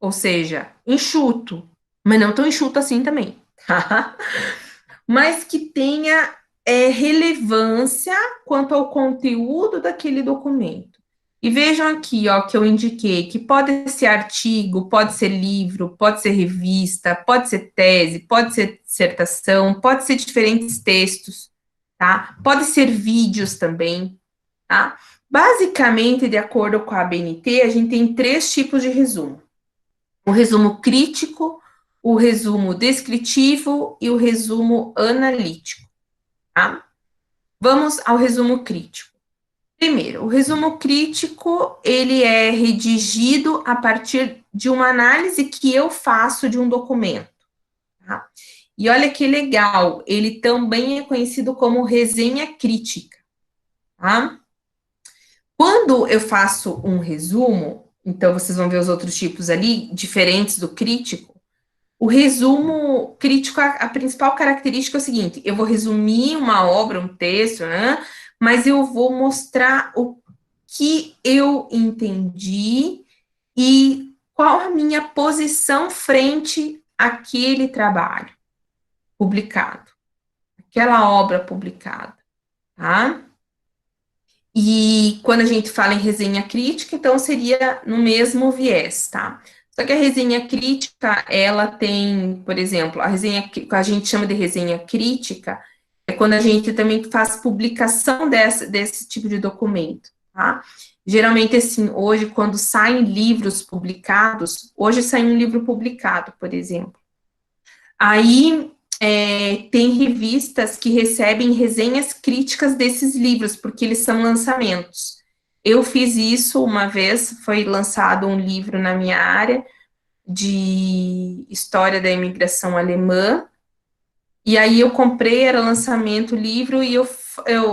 S1: ou seja, enxuto, mas não tão enxuto assim também, tá? Mas que tenha relevância quanto ao conteúdo daquele documento. E vejam aqui, ó, que eu indiquei, que pode ser artigo, pode ser livro, pode ser revista, pode ser tese, pode ser dissertação, pode ser diferentes textos, tá? Pode ser vídeos também, tá? Basicamente, de acordo com a ABNT, a gente tem 3 tipos de resumo. O resumo crítico, o resumo descritivo e o resumo analítico, tá? Vamos ao resumo crítico. Primeiro, o resumo crítico, ele é redigido a partir de uma análise que eu faço de um documento, tá? E olha que legal, ele também é conhecido como resenha crítica, tá? Quando eu faço um resumo, então vocês vão ver os outros tipos ali, diferentes do crítico. O resumo crítico, a principal característica é o seguinte: eu vou resumir uma obra, um texto, né, mas eu vou mostrar o que eu entendi e qual a minha posição frente àquele trabalho publicado, aquela obra publicada, tá? E quando a gente fala em resenha crítica, então seria no mesmo viés, tá? Só que a resenha crítica, ela tem, por exemplo, a resenha que a gente chama de resenha crítica, é quando a gente também faz publicação desse tipo de documento, tá? Geralmente, assim, hoje, quando saem livros publicados, hoje sai um livro publicado, por exemplo. Aí, tem revistas que recebem resenhas críticas desses livros, porque eles são lançamentos. Eu fiz isso uma vez, foi lançado um livro na minha área de história da imigração alemã, e aí eu comprei, era lançamento o livro, e eu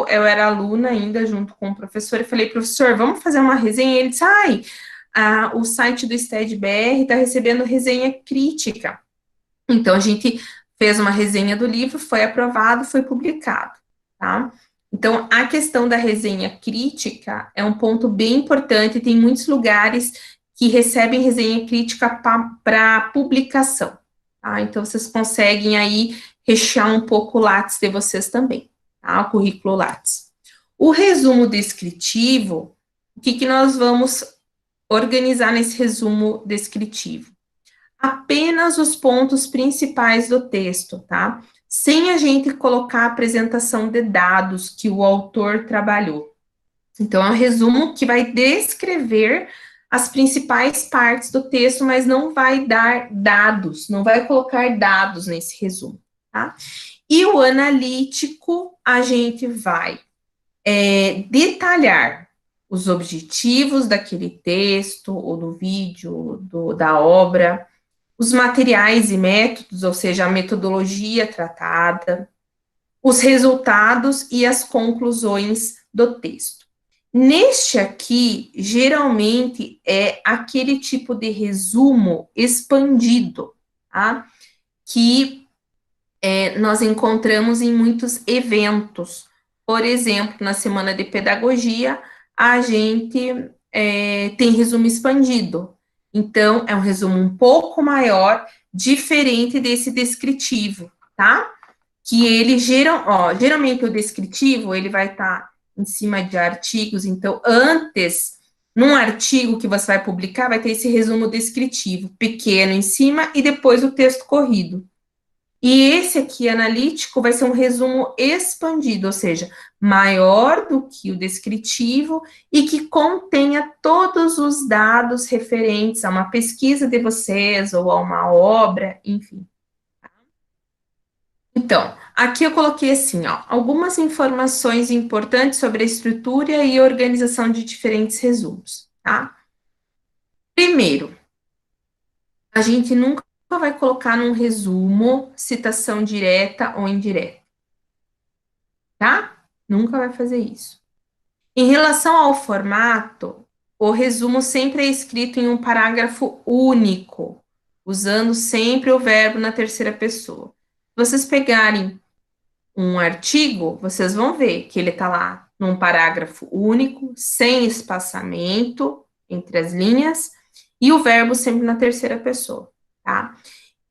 S1: era aluna ainda, junto com o professor, e falei, professor, vamos fazer uma resenha? E ele disse, o site do STED-BR está recebendo resenha crítica. Então, a gente fez uma resenha do livro, foi aprovado, foi publicado, tá? Então, a questão da resenha crítica é um ponto bem importante, tem muitos lugares que recebem resenha crítica para publicação, tá? Então, vocês conseguem aí rechear um pouco o Lattes de vocês também, tá? O currículo Lattes. O resumo descritivo, o que nós vamos organizar nesse resumo descritivo? Apenas os pontos principais do texto, tá? Sem a gente colocar a apresentação de dados que o autor trabalhou. Então, é um resumo que vai descrever as principais partes do texto, mas não vai dar dados, não vai colocar dados nesse resumo, tá? E o analítico, a gente vai detalhar os objetivos daquele texto, ou do vídeo, da obra, os materiais e métodos, ou seja, a metodologia tratada, os resultados e as conclusões do texto. Neste aqui, geralmente, é aquele tipo de resumo expandido, tá? Que nós encontramos em muitos eventos. Por exemplo, na Semana de Pedagogia, a gente tem resumo expandido. Então, é um resumo um pouco maior, diferente desse descritivo, tá? Que ele geralmente o descritivo, ele vai estar em cima de artigos, então, antes, num artigo que você vai publicar, vai ter esse resumo descritivo, pequeno em cima, e depois o texto corrido. E esse aqui, analítico, vai ser um resumo expandido, ou seja, maior do que o descritivo e que contenha todos os dados referentes a uma pesquisa de vocês ou a uma obra, enfim. Então, aqui eu coloquei assim, ó, algumas informações importantes sobre a estrutura e organização de diferentes resumos, tá? Primeiro, a gente nunca vai colocar num resumo citação direta ou indireta, tá? Nunca vai fazer isso. Em relação ao formato, o resumo sempre é escrito em um parágrafo único, usando sempre o verbo na terceira pessoa. Se vocês pegarem um artigo, vocês vão ver que ele está lá num parágrafo único, sem espaçamento entre as linhas, e o verbo sempre na terceira pessoa, tá?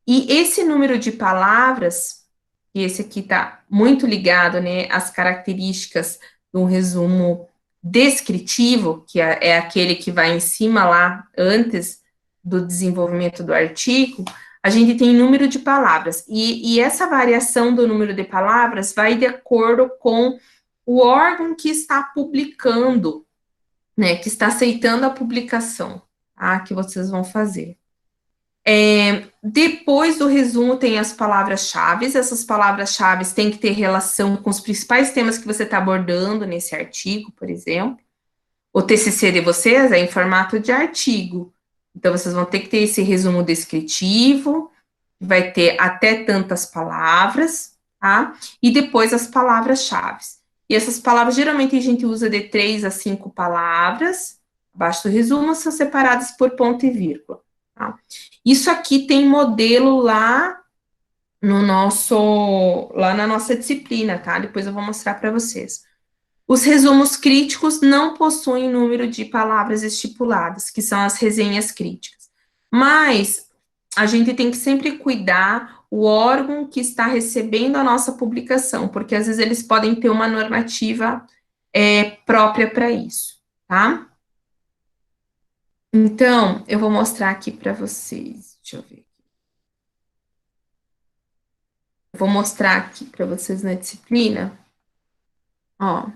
S1: E esse número de palavras, e esse aqui está muito ligado, né, às características de um resumo descritivo, que é aquele que vai em cima lá, antes do desenvolvimento do artigo, a gente tem número de palavras, e essa variação do número de palavras vai de acordo com o órgão que está publicando, né, que está aceitando a publicação, tá, que vocês vão fazer. Depois do resumo tem as palavras-chave, essas palavras-chave têm que ter relação com os principais temas que você está abordando nesse artigo, por exemplo. O TCC de vocês é em formato de artigo, então vocês vão ter que ter esse resumo descritivo, vai ter até tantas palavras, tá? E depois as palavras-chave. E essas palavras, geralmente, a gente usa de 3 a 5 palavras, abaixo do resumo, são separadas por ponto e vírgula, tá? Isso aqui tem modelo lá na nossa disciplina, tá? Depois eu vou mostrar para vocês. Os resumos críticos não possuem número de palavras estipuladas, que são as resenhas críticas. Mas a gente tem que sempre cuidar o órgão que está recebendo a nossa publicação, porque às vezes eles podem ter uma normativa própria para isso, tá? Então, eu vou mostrar aqui para vocês. Deixa eu ver. Vou mostrar aqui para vocês na disciplina. Ó.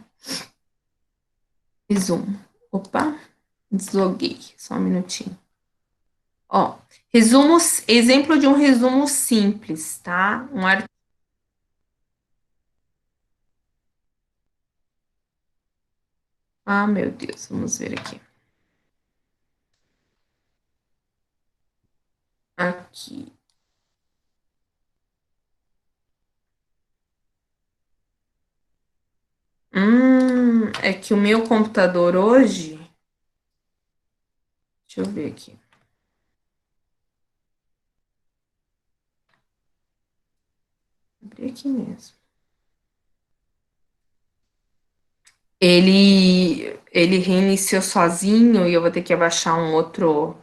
S1: Resumo. Opa, desloguei, só um minutinho. Ó, resumos, exemplo de um resumo simples, tá? Ah, meu Deus, vamos ver aqui. Aqui. É que o meu computador hoje. Deixa eu ver aqui. Abri aqui mesmo. Ele reiniciou sozinho e eu vou ter que abaixar um outro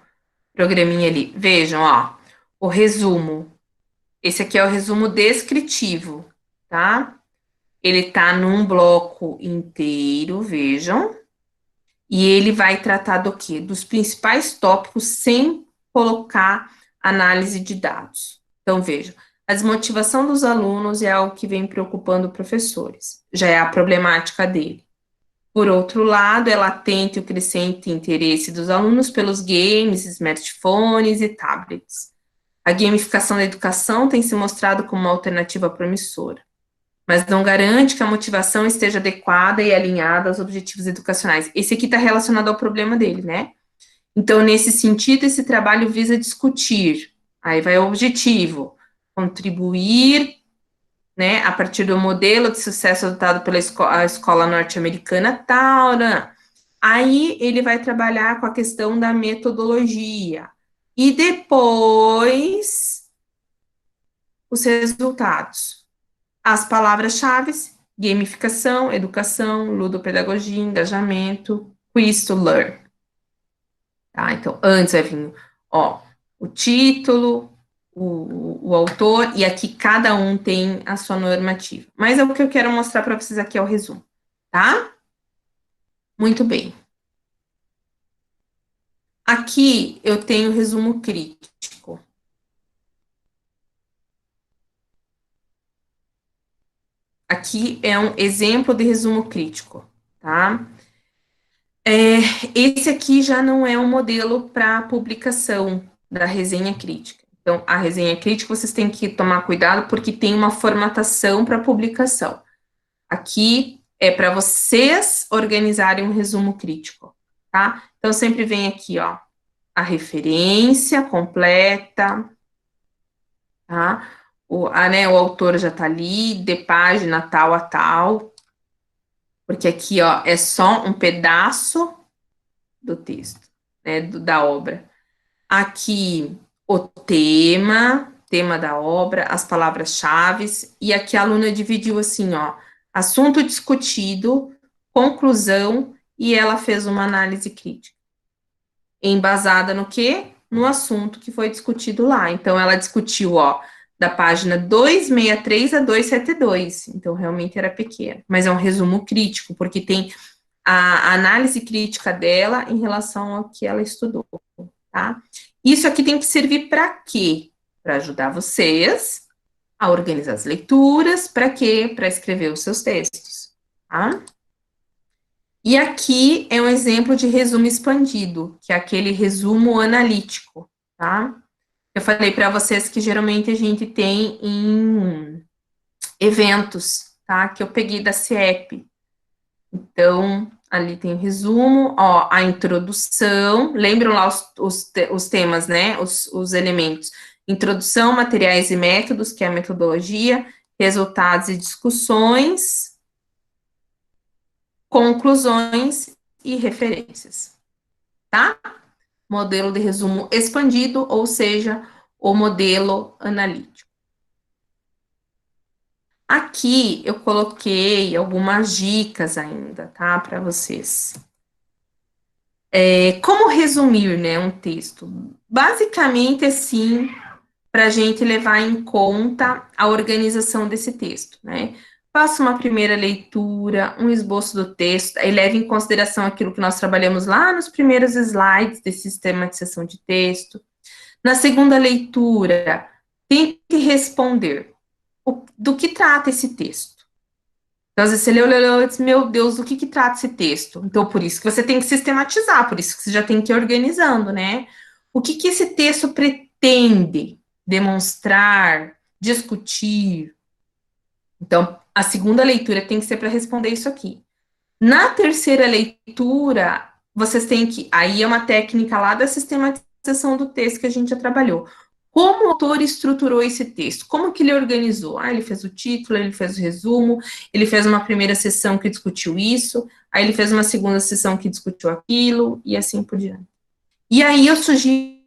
S1: programinha ali. Vejam, ó, o resumo. Esse aqui é o resumo descritivo, tá? Ele tá num bloco inteiro, vejam. E ele vai tratar do quê? Dos principais tópicos sem colocar análise de dados. Então, vejam, a desmotivação dos alunos é algo que vem preocupando professores. Já é a problemática dele. Por outro lado, é latente o crescente interesse dos alunos pelos games, smartphones e tablets. A gamificação da educação tem se mostrado como uma alternativa promissora, mas não garante que a motivação esteja adequada e alinhada aos objetivos educacionais. Esse aqui está relacionado ao problema dele, né? Então, nesse sentido, esse trabalho visa discutir, aí vai o objetivo, contribuir, né, a partir do modelo de sucesso adotado pela escola norte-americana tal, né? Aí ele vai trabalhar com a questão da metodologia. E depois, os resultados. As palavras-chave: gamificação, educação, ludopedagogia, engajamento, quiz to learn. Tá? Então, antes vai vir, ó, o título, o autor, e aqui cada um tem a sua normativa. Mas é o que eu quero mostrar para vocês aqui é o resumo, tá? Muito bem. Aqui eu tenho o resumo crítico. Aqui é um exemplo de resumo crítico, tá? Esse aqui já não é um modelo para publicação da resenha crítica. Então, a resenha crítica vocês têm que tomar cuidado porque tem uma formatação para publicação. Aqui é para vocês organizarem um resumo crítico, tá? Então, sempre vem aqui, ó, a referência completa, tá? O autor já tá ali, de página tal a tal, porque aqui, ó, é só um pedaço do texto, né, da obra. Aqui, o tema da obra, as palavras-chave, e aqui a aluna dividiu assim, ó, assunto discutido, conclusão, e ela fez uma análise crítica. Embasada no quê? No assunto que foi discutido lá. Então, ela discutiu, ó, da página 263 a 272. Então, realmente era pequeno. Mas é um resumo crítico, porque tem a análise crítica dela em relação ao que ela estudou, tá? Isso aqui tem que servir para quê? Para ajudar vocês a organizar as leituras, para quê? Para escrever os seus textos, tá? E aqui é um exemplo de resumo expandido, que é aquele resumo analítico, tá? Eu falei para vocês que geralmente a gente tem em eventos, tá? Que eu peguei da CIEP. Então, ali tem o resumo, ó, a introdução, lembram lá os temas, né? Os elementos. Introdução, materiais e métodos, que é a metodologia, resultados e discussões, conclusões e referências, tá? Modelo de resumo expandido, ou seja, o modelo analítico. Aqui eu coloquei algumas dicas ainda, tá, para vocês. Como resumir, né, um texto? Basicamente, assim, para a gente levar em conta a organização desse texto, né? Faça uma primeira leitura, um esboço do texto, aí leve em consideração aquilo que nós trabalhamos lá nos primeiros slides de sistematização de texto. Na segunda leitura, tente responder do que trata esse texto. Então, às vezes você leu e diz, meu Deus, do que trata esse texto? Então, por isso que você tem que sistematizar, por isso que você já tem que ir organizando, né? O que esse texto pretende demonstrar, discutir? Então, a segunda leitura tem que ser para responder isso aqui. Na terceira leitura, vocês têm que. Aí é uma técnica lá da sistematização do texto que a gente já trabalhou. Como o autor estruturou esse texto? Como que ele organizou? Ah, ele fez o título, ele fez o resumo, ele fez uma primeira sessão que discutiu isso, aí ele fez uma segunda sessão que discutiu aquilo, e assim por diante. E aí eu sugiro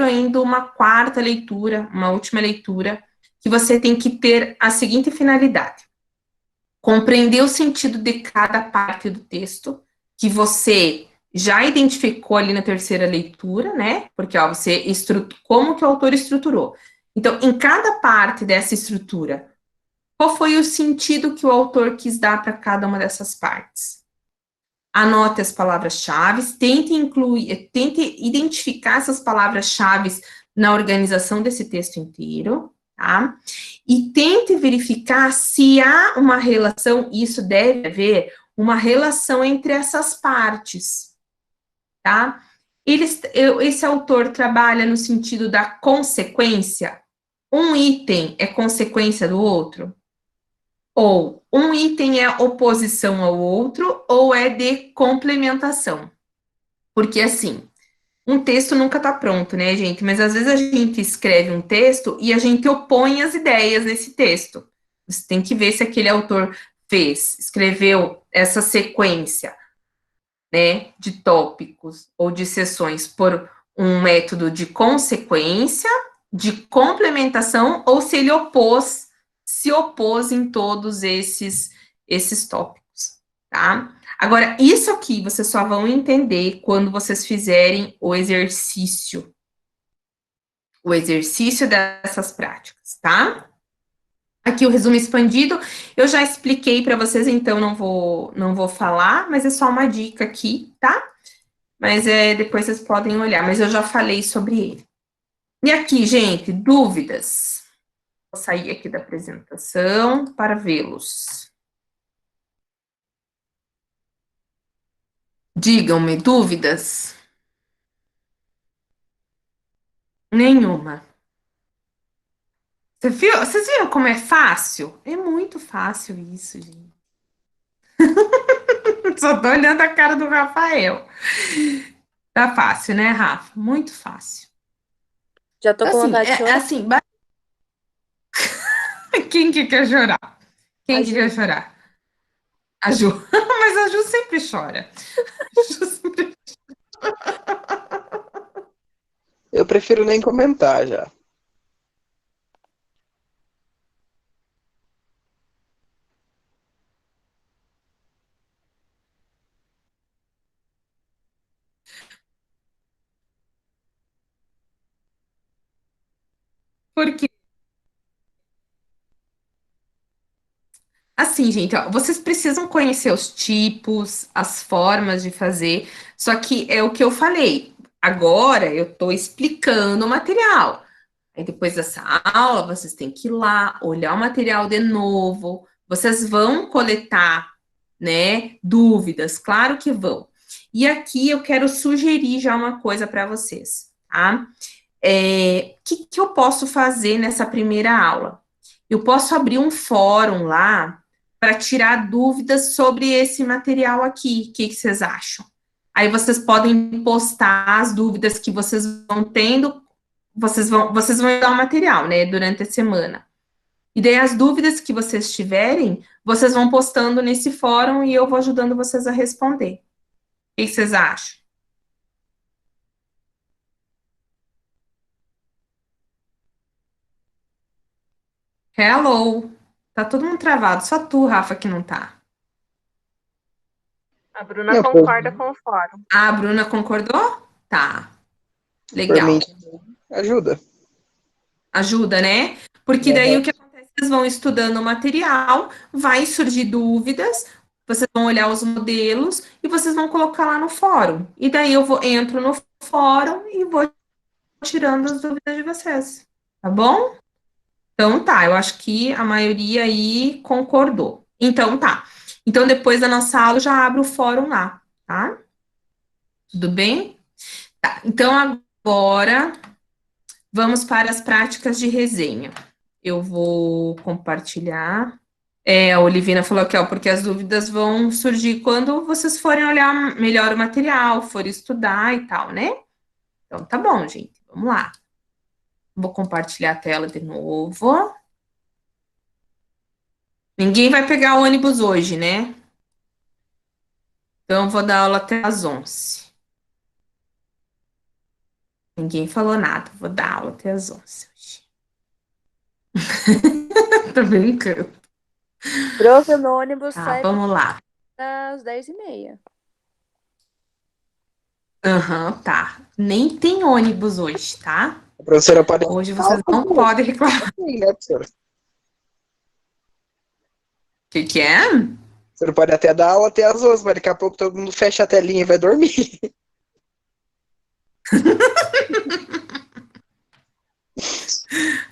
S1: ainda uma quarta leitura, uma última leitura, que você tem que ter a seguinte finalidade: compreender o sentido de cada parte do texto, que você já identificou ali na terceira leitura, né? Porque, ó, como que o autor estruturou. Então, em cada parte dessa estrutura, qual foi o sentido que o autor quis dar para cada uma dessas partes? Anote as palavras-chave, tente identificar essas palavras-chave na organização desse texto inteiro, tá? E tente verificar se há uma relação, isso deve haver uma relação entre essas partes, tá? Esse autor trabalha no sentido da consequência. Um item é consequência do outro? Ou um item é oposição ao outro, ou é de complementação. Porque, assim, um texto nunca está pronto, né, gente? Mas às vezes a gente escreve um texto e a gente opõe as ideias nesse texto. Você tem que ver se aquele autor escreveu essa sequência, né, de tópicos ou de sessões por um método de consequência, de complementação, ou se ele se opôs em todos esses tópicos, tá? Agora, isso aqui vocês só vão entender quando vocês fizerem o exercício dessas práticas, tá? Aqui o resumo expandido, eu já expliquei para vocês, então não vou falar, mas é só uma dica aqui, tá? Mas depois vocês podem olhar, mas eu já falei sobre ele. E aqui, gente, dúvidas? Vou sair aqui da apresentação para vê-los. Digam-me, dúvidas? Nenhuma. Vocês viram como é fácil? É muito fácil isso, gente. Só tô olhando a cara do Rafael. Tá fácil, né, Rafa? Muito fácil.
S5: Já tô com
S1: Assim,
S5: vontade de chorar.
S1: assim, quem que quer chorar? Quem
S5: A
S1: que
S5: Ju.
S1: quer chorar? A Ju. Mas a Ju sempre chora. A Ju sempre...
S3: Eu prefiro nem comentar já.
S1: Porque, assim, gente, ó, vocês precisam conhecer os tipos, as formas de fazer, só que é o que eu falei. Agora eu tô explicando o material. Aí depois dessa aula, vocês têm que ir lá, olhar o material de novo. Vocês vão coletar, né, dúvidas, claro que vão. E aqui eu quero sugerir já uma coisa para vocês, tá? Que eu posso fazer nessa primeira aula? Eu posso abrir um fórum lá para tirar dúvidas sobre esse material aqui. O que vocês acham? Aí vocês podem postar as dúvidas que vocês vão tendo, vocês vão dar o material, né, durante a semana. E daí as dúvidas que vocês tiverem, vocês vão postando nesse fórum e eu vou ajudando vocês a responder. O que vocês acham? Hello! Tá todo mundo travado, só tu, Rafa, que não tá.
S5: A Bruna concorda com o fórum.
S1: A Bruna concordou? Tá.
S3: Por
S1: Legal.
S3: mim, ajuda.
S1: Ajuda, né? Porque daí o que acontece? Vocês vão estudando o material, vai surgir dúvidas, vocês vão olhar os modelos e vocês vão colocar lá no fórum. E daí entro no fórum e vou tirando as dúvidas de vocês. Tá bom? Então tá, eu acho que a maioria aí concordou. Então tá. Então, depois da nossa aula, eu já abro o fórum lá, tá? Tudo bem? Tá, então, agora, vamos para as práticas de resenha. Eu vou compartilhar. A Olivina falou aqui, ó, porque as dúvidas vão surgir quando vocês forem olhar melhor o material, forem estudar e tal, né? Então, tá bom, gente. Vamos lá. Vou compartilhar a tela de novo. Ninguém vai pegar o ônibus hoje, né? Então, eu vou dar aula até às 11. Ninguém falou nada. Vou dar aula até às 11 hoje. Tô brincando.
S5: Prof, meu ônibus
S1: Tá,
S5: sai
S1: vamos lá.
S5: às 10h30.
S1: Aham, tá. Nem tem ônibus hoje, tá?
S3: A professora pode...
S1: Hoje vocês não podem reclamar.
S3: Sim, né, professora?
S1: O que é?
S3: Você pode até dar aula até as 11, mas daqui a pouco todo mundo fecha a telinha e vai dormir.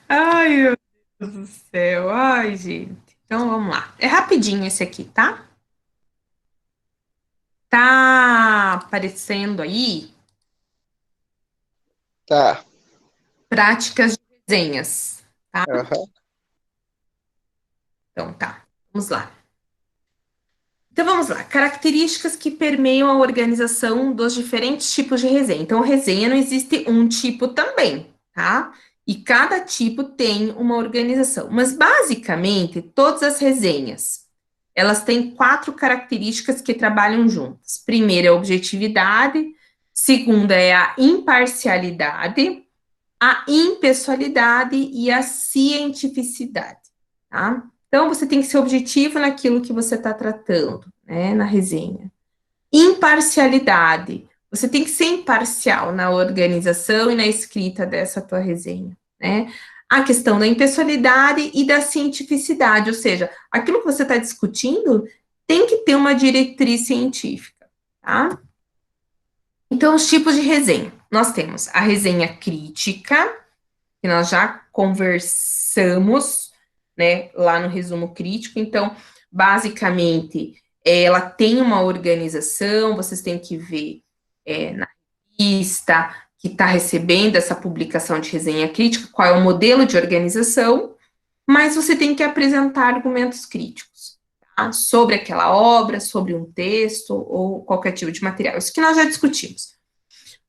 S1: Ai, meu Deus do céu. Ai, gente. Então, vamos lá. É rapidinho esse aqui, tá? Tá aparecendo aí
S3: Tá.
S1: práticas de resenhas, tá?
S3: Aham.
S1: Então, tá. Vamos lá. Então, vamos lá. Características que permeiam a organização dos diferentes tipos de resenha. Então, resenha não existe um tipo também, tá? E cada tipo tem uma organização. Mas, basicamente, todas as resenhas, elas têm 4 características que trabalham juntas. Primeira é a objetividade, segunda é a imparcialidade, a impessoalidade e a cientificidade, tá? Então, você tem que ser objetivo naquilo que você está tratando, né, na resenha. Imparcialidade. Você tem que ser imparcial na organização e na escrita dessa tua resenha, né? A questão da impessoalidade e da cientificidade, ou seja, aquilo que você está discutindo tem que ter uma diretriz científica, tá? Então, os tipos de resenha. Nós temos a resenha crítica, que nós já conversamos, né, lá no resumo crítico. Então, basicamente, ela tem uma organização, vocês têm que ver na revista que está recebendo essa publicação de resenha crítica, qual é o modelo de organização, mas você tem que apresentar argumentos críticos, tá? Sobre aquela obra, sobre um texto ou qualquer tipo de material. Isso que nós já discutimos.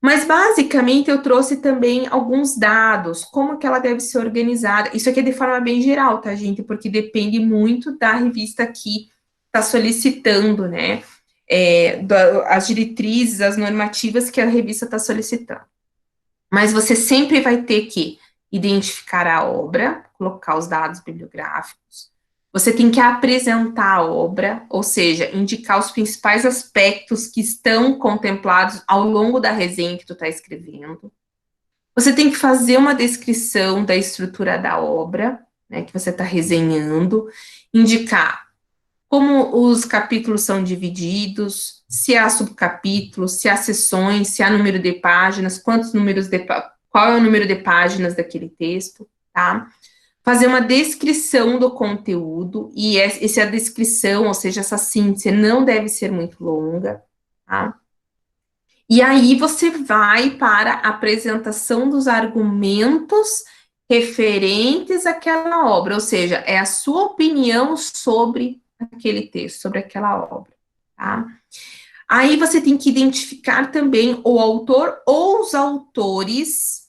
S1: Mas, basicamente, eu trouxe também alguns dados, como que ela deve ser organizada. Isso aqui é de forma bem geral, tá, gente? Porque depende muito da revista que está solicitando, né? As diretrizes, as normativas que a revista está solicitando. Mas você sempre vai ter que identificar a obra, colocar os dados bibliográficos. Você tem que apresentar a obra, ou seja, indicar os principais aspectos que estão contemplados ao longo da resenha que tu está escrevendo. Você tem que fazer uma descrição da estrutura da obra, né, que você está resenhando, indicar como os capítulos são divididos, se há subcapítulos, se há seções, se há número de páginas, qual é o número de páginas daquele texto, tá? Fazer uma descrição do conteúdo, e essa descrição, ou seja, essa síntese, não deve ser muito longa, tá? E aí você vai para a apresentação dos argumentos referentes àquela obra, ou seja, é a sua opinião sobre aquele texto, sobre aquela obra, tá? Aí você tem que identificar também o autor ou os autores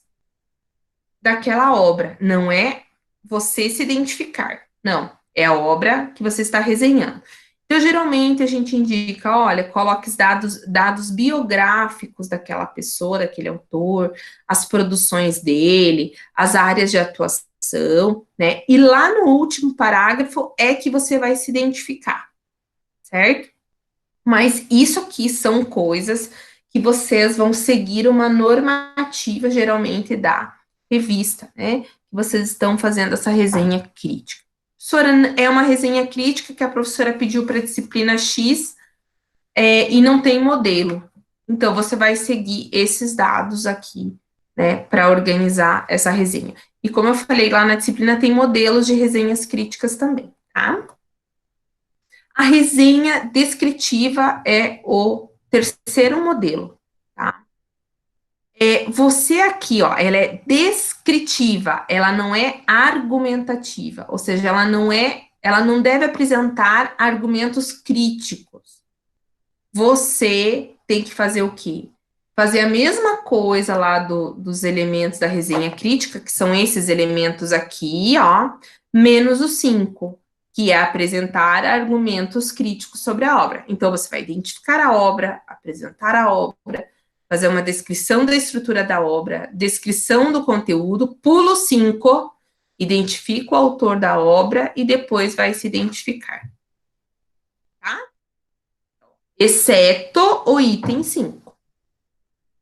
S1: daquela obra, não é você se identificar, não, é a obra que você está resenhando. Então, geralmente, a gente indica, olha, coloque os dados biográficos daquela pessoa, daquele autor, as produções dele, as áreas de atuação, né? E lá no último parágrafo é que você vai se identificar, certo? Mas isso aqui são coisas que vocês vão seguir uma normativa, geralmente, da revista, né? Vocês estão fazendo essa resenha crítica. É uma resenha crítica que a professora pediu para a disciplina X e não tem modelo. Então, você vai seguir esses dados aqui, né, para organizar essa resenha. E como eu falei, lá na disciplina tem modelos de resenhas críticas também, tá? A resenha descritiva é o terceiro modelo, tá? Você aqui, ó, ela é descritiva, ela não é argumentativa, ou seja, ela não deve apresentar argumentos críticos. Você tem que fazer o quê? Fazer a mesma coisa lá dos elementos da resenha crítica, que são esses elementos aqui, ó, menos os 5, que é apresentar argumentos críticos sobre a obra. Então, você vai identificar a obra, apresentar a obra, fazer uma descrição da estrutura da obra, descrição do conteúdo, pulo 5, identifica o autor da obra e depois vai se identificar. Tá? Exceto o item 5.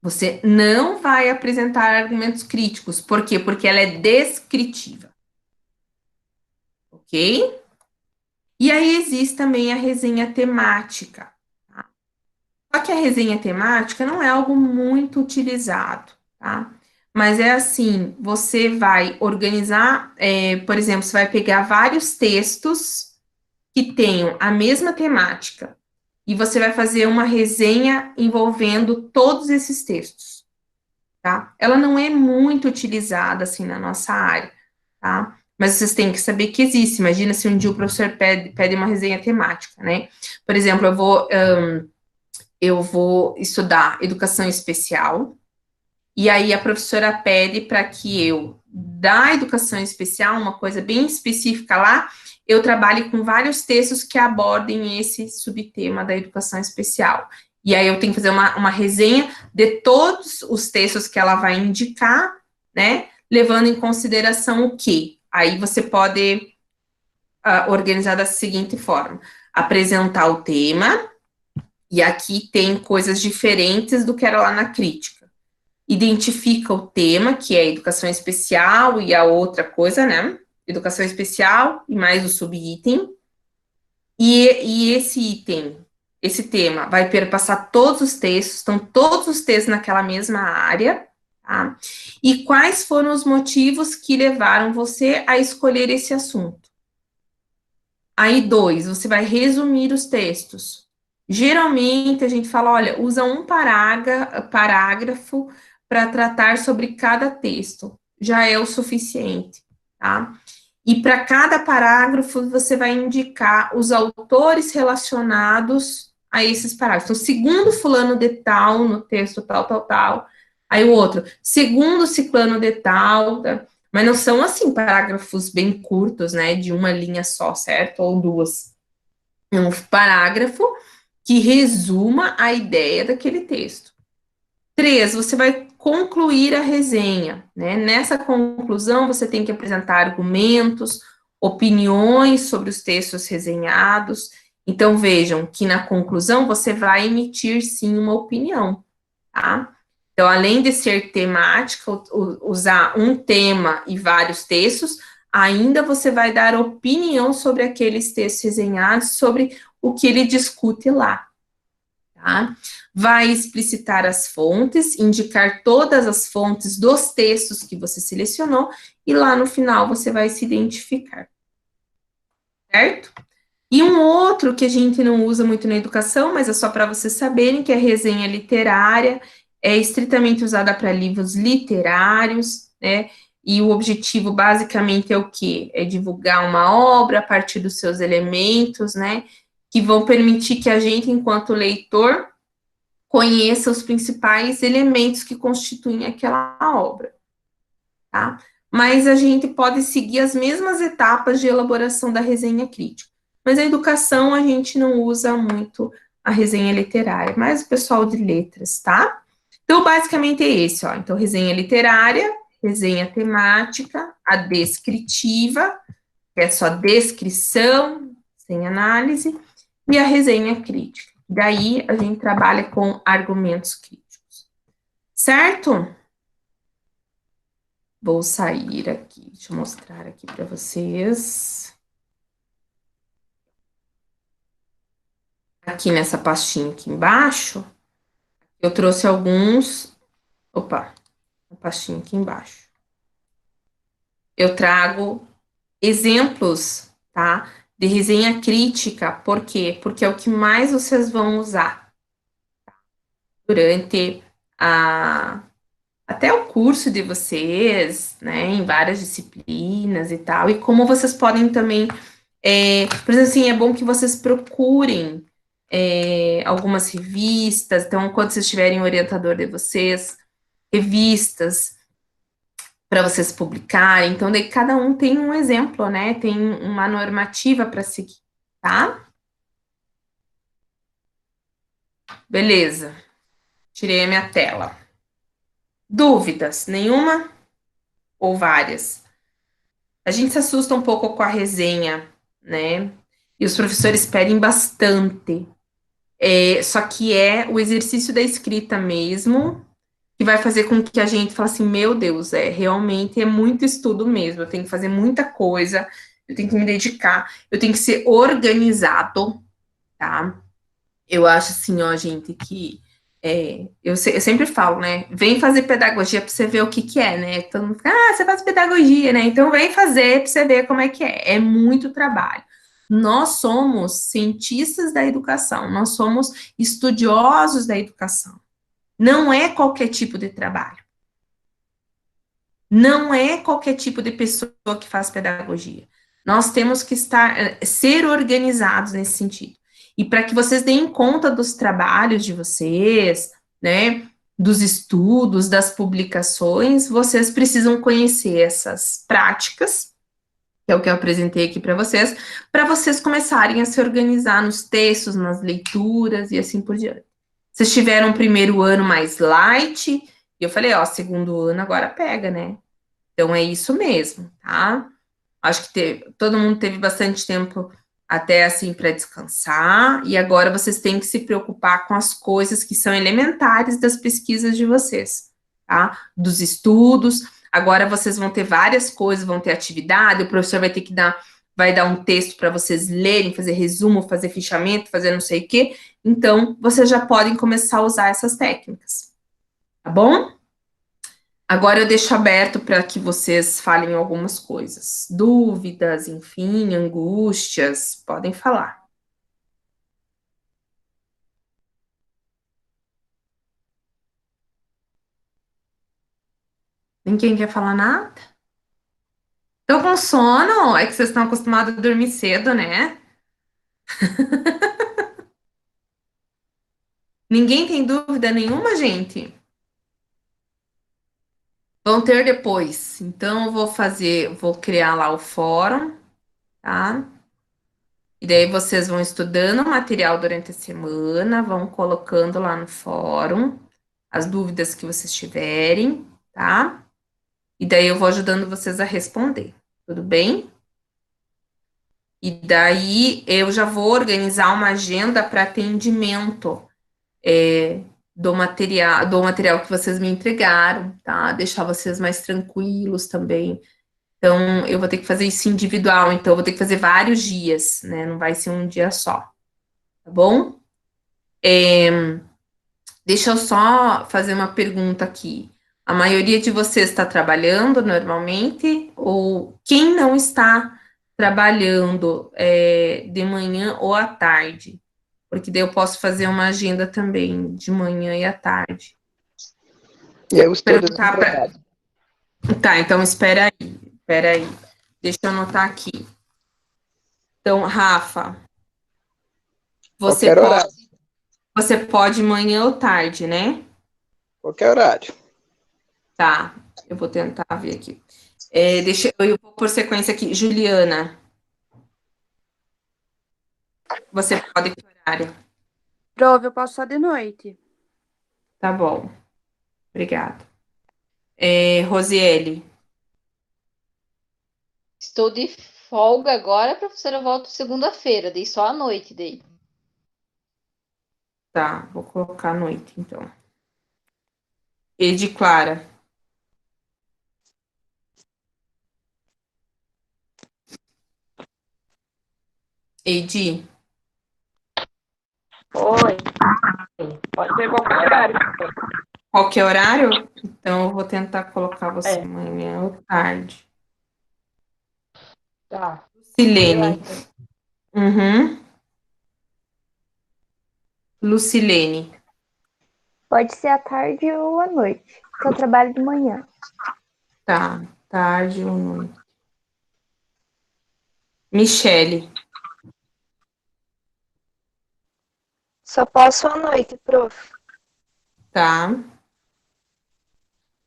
S1: Você não vai apresentar argumentos críticos. Por quê? Porque ela é descritiva. Ok? E aí existe também a resenha temática. Tá? Só que a resenha temática não é algo muito utilizado, tá? Mas é assim, você vai organizar, por exemplo, você vai pegar vários textos que tenham a mesma temática, e você vai fazer uma resenha envolvendo todos esses textos, tá? Ela não é muito utilizada, assim, na nossa área, tá? Mas vocês têm que saber que existe. Imagina se um dia o professor pede uma resenha temática, né? Por exemplo, eu vou estudar educação especial, e aí a professora pede para que eu, da educação especial, uma coisa bem específica lá, eu trabalhe com vários textos que abordem esse subtema da educação especial. E aí eu tenho que fazer uma resenha de todos os textos que ela vai indicar, né, levando em consideração o quê? Aí você pode organizar da seguinte forma: apresentar o tema, e aqui tem coisas diferentes do que era lá na crítica. Identifica o tema, que é educação especial, e a outra coisa, né? Educação especial e mais o subitem. E esse item, esse tema, vai perpassar todos os textos, estão todos os textos naquela mesma área, tá? E quais foram os motivos que levaram você a escolher esse assunto? Aí, 2, você vai resumir os textos. Geralmente, a gente fala, olha, usa um parágrafo para tratar sobre cada texto. Já é o suficiente, tá? E para cada parágrafo, você vai indicar os autores relacionados a esses parágrafos. Então, segundo fulano de tal, no texto tal, tal, tal. Aí o outro, segundo ciclano de tal, tá? Mas não são, assim, parágrafos bem curtos, né, de uma linha só, certo? Ou duas. É um parágrafo que resuma a ideia daquele texto. 3, você vai concluir a resenha, né? Nessa conclusão, você tem que apresentar argumentos, opiniões sobre os textos resenhados. Então, vejam que na conclusão você vai emitir, sim, uma opinião, tá? Então, além de ser temática, usar um tema e vários textos, ainda você vai dar opinião sobre aqueles textos resenhados, sobre o que ele discute lá, tá? Vai explicitar as fontes, indicar todas as fontes dos textos que você selecionou, e lá no final você vai se identificar, certo? E um outro que a gente não usa muito na educação, mas é só para vocês saberem, que é a resenha literária, é estritamente usada para livros literários, né? E o objetivo basicamente é o quê? É divulgar uma obra a partir dos seus elementos, né? Que vão permitir que a gente, enquanto leitor, conheça os principais elementos que constituem aquela obra, tá? Mas a gente pode seguir as mesmas etapas de elaboração da resenha crítica. Mas a educação, a gente não usa muito a resenha literária, mas o pessoal de letras, tá? Então, basicamente é esse, ó. Então, resenha literária, resenha temática, a descritiva, que é só descrição, sem análise, e a resenha crítica. Daí, a gente trabalha com argumentos críticos. Certo? Vou sair aqui, deixa eu mostrar aqui para vocês. Aqui nessa pastinha aqui embaixo, eu trouxe alguns... Opa, a pastinha aqui embaixo. Eu trago exemplos, tá? de resenha crítica. Por quê? Porque é o que mais vocês vão usar durante até o curso de vocês, né, em várias disciplinas e tal, e como vocês podem também, por exemplo, assim, é bom que vocês procurem algumas revistas, então, quando vocês tiverem orientador de vocês, revistas para vocês publicarem, então, daí cada um tem um exemplo, né, tem uma normativa para seguir, tá? Beleza, tirei a minha tela. Dúvidas? Nenhuma? Ou várias? A gente se assusta um pouco com a resenha, né? E os professores pedem bastante. Só que é o exercício da escrita mesmo que vai fazer com que a gente fale assim, meu Deus, realmente é muito estudo mesmo. Eu tenho que fazer muita coisa, eu tenho que me dedicar, eu tenho que ser organizado, tá? Eu acho assim, ó, gente, que eu sempre falo, né? Vem fazer pedagogia para você ver o que que é, né? Todo mundo fica, você faz pedagogia, né? Então vem fazer para você ver como é que é. É muito trabalho. Nós somos cientistas da educação, nós somos estudiosos da educação. Não é qualquer tipo de trabalho. Não é qualquer tipo de pessoa que faz pedagogia. Nós temos que ser organizados nesse sentido. E para que vocês deem conta dos trabalhos de vocês, né, dos estudos, das publicações, vocês precisam conhecer essas práticas, que é o que eu apresentei aqui para vocês começarem a se organizar nos textos, nas leituras e assim por diante. Vocês tiveram um primeiro ano mais light, e eu falei, ó, segundo ano agora pega, né? Então é isso mesmo, tá? Acho que todo mundo teve bastante tempo até assim para descansar, e agora vocês têm que se preocupar com as coisas que são elementares das pesquisas de vocês, tá? Dos estudos. Agora vocês vão ter várias coisas, vão ter atividade, o professor vai dar um texto para vocês lerem, fazer resumo, fazer fichamento, fazer não sei o quê. Então, vocês já podem começar a usar essas técnicas, tá bom? Agora eu deixo aberto para que vocês falem algumas coisas. Dúvidas, enfim, angústias, podem falar. Ninguém quer falar nada? Estão com sono? É que vocês estão acostumados a dormir cedo, né? Ninguém tem dúvida nenhuma, gente? Vão ter depois. Então, eu vou criar lá o fórum, tá? E daí vocês vão estudando o material durante a semana, vão colocando lá no fórum as dúvidas que vocês tiverem, tá? E daí eu vou ajudando vocês a responder, tudo bem? E daí eu já vou organizar uma agenda para atendimento do material que vocês me entregaram, tá? Deixar vocês mais tranquilos também. Então, eu vou ter que fazer isso individual, então eu vou ter que fazer vários dias, né? Não vai ser um dia só, tá bom? Deixa eu só fazer uma pergunta aqui. A maioria de vocês está trabalhando normalmente? Ou quem não está trabalhando de manhã ou à tarde? Porque daí eu posso fazer uma agenda também de manhã e à tarde.
S3: Eu estou
S1: Perguntar pra... Tá, então espera aí. Deixa eu anotar aqui. Então, Rafa,
S3: Qualquer horário.
S1: você pode manhã ou tarde, né?
S3: Qualquer horário.
S1: Tá, eu vou tentar ver aqui. Deixa eu ir por sequência aqui. Juliana, você pode que horário?
S5: Prova, eu posso só de noite.
S1: Tá bom. Obrigada. Rosiele,
S2: Estou de folga agora, professora, eu volto segunda-feira, dei só à noite, dei.
S1: tá, vou colocar à noite, então. Edi Clara. Edi,
S6: Oi. Pode ser qualquer horário.
S1: qualquer horário? Então, eu vou tentar colocar você
S6: É.
S1: manhã ou tarde.
S6: Tá.
S1: Silene, Uhum. Lucilene.
S7: Pode ser à tarde ou à noite, que eu trabalho de manhã.
S1: Tá. Tarde ou noite. Michele.
S5: Só posso à noite, prof.
S1: Tá.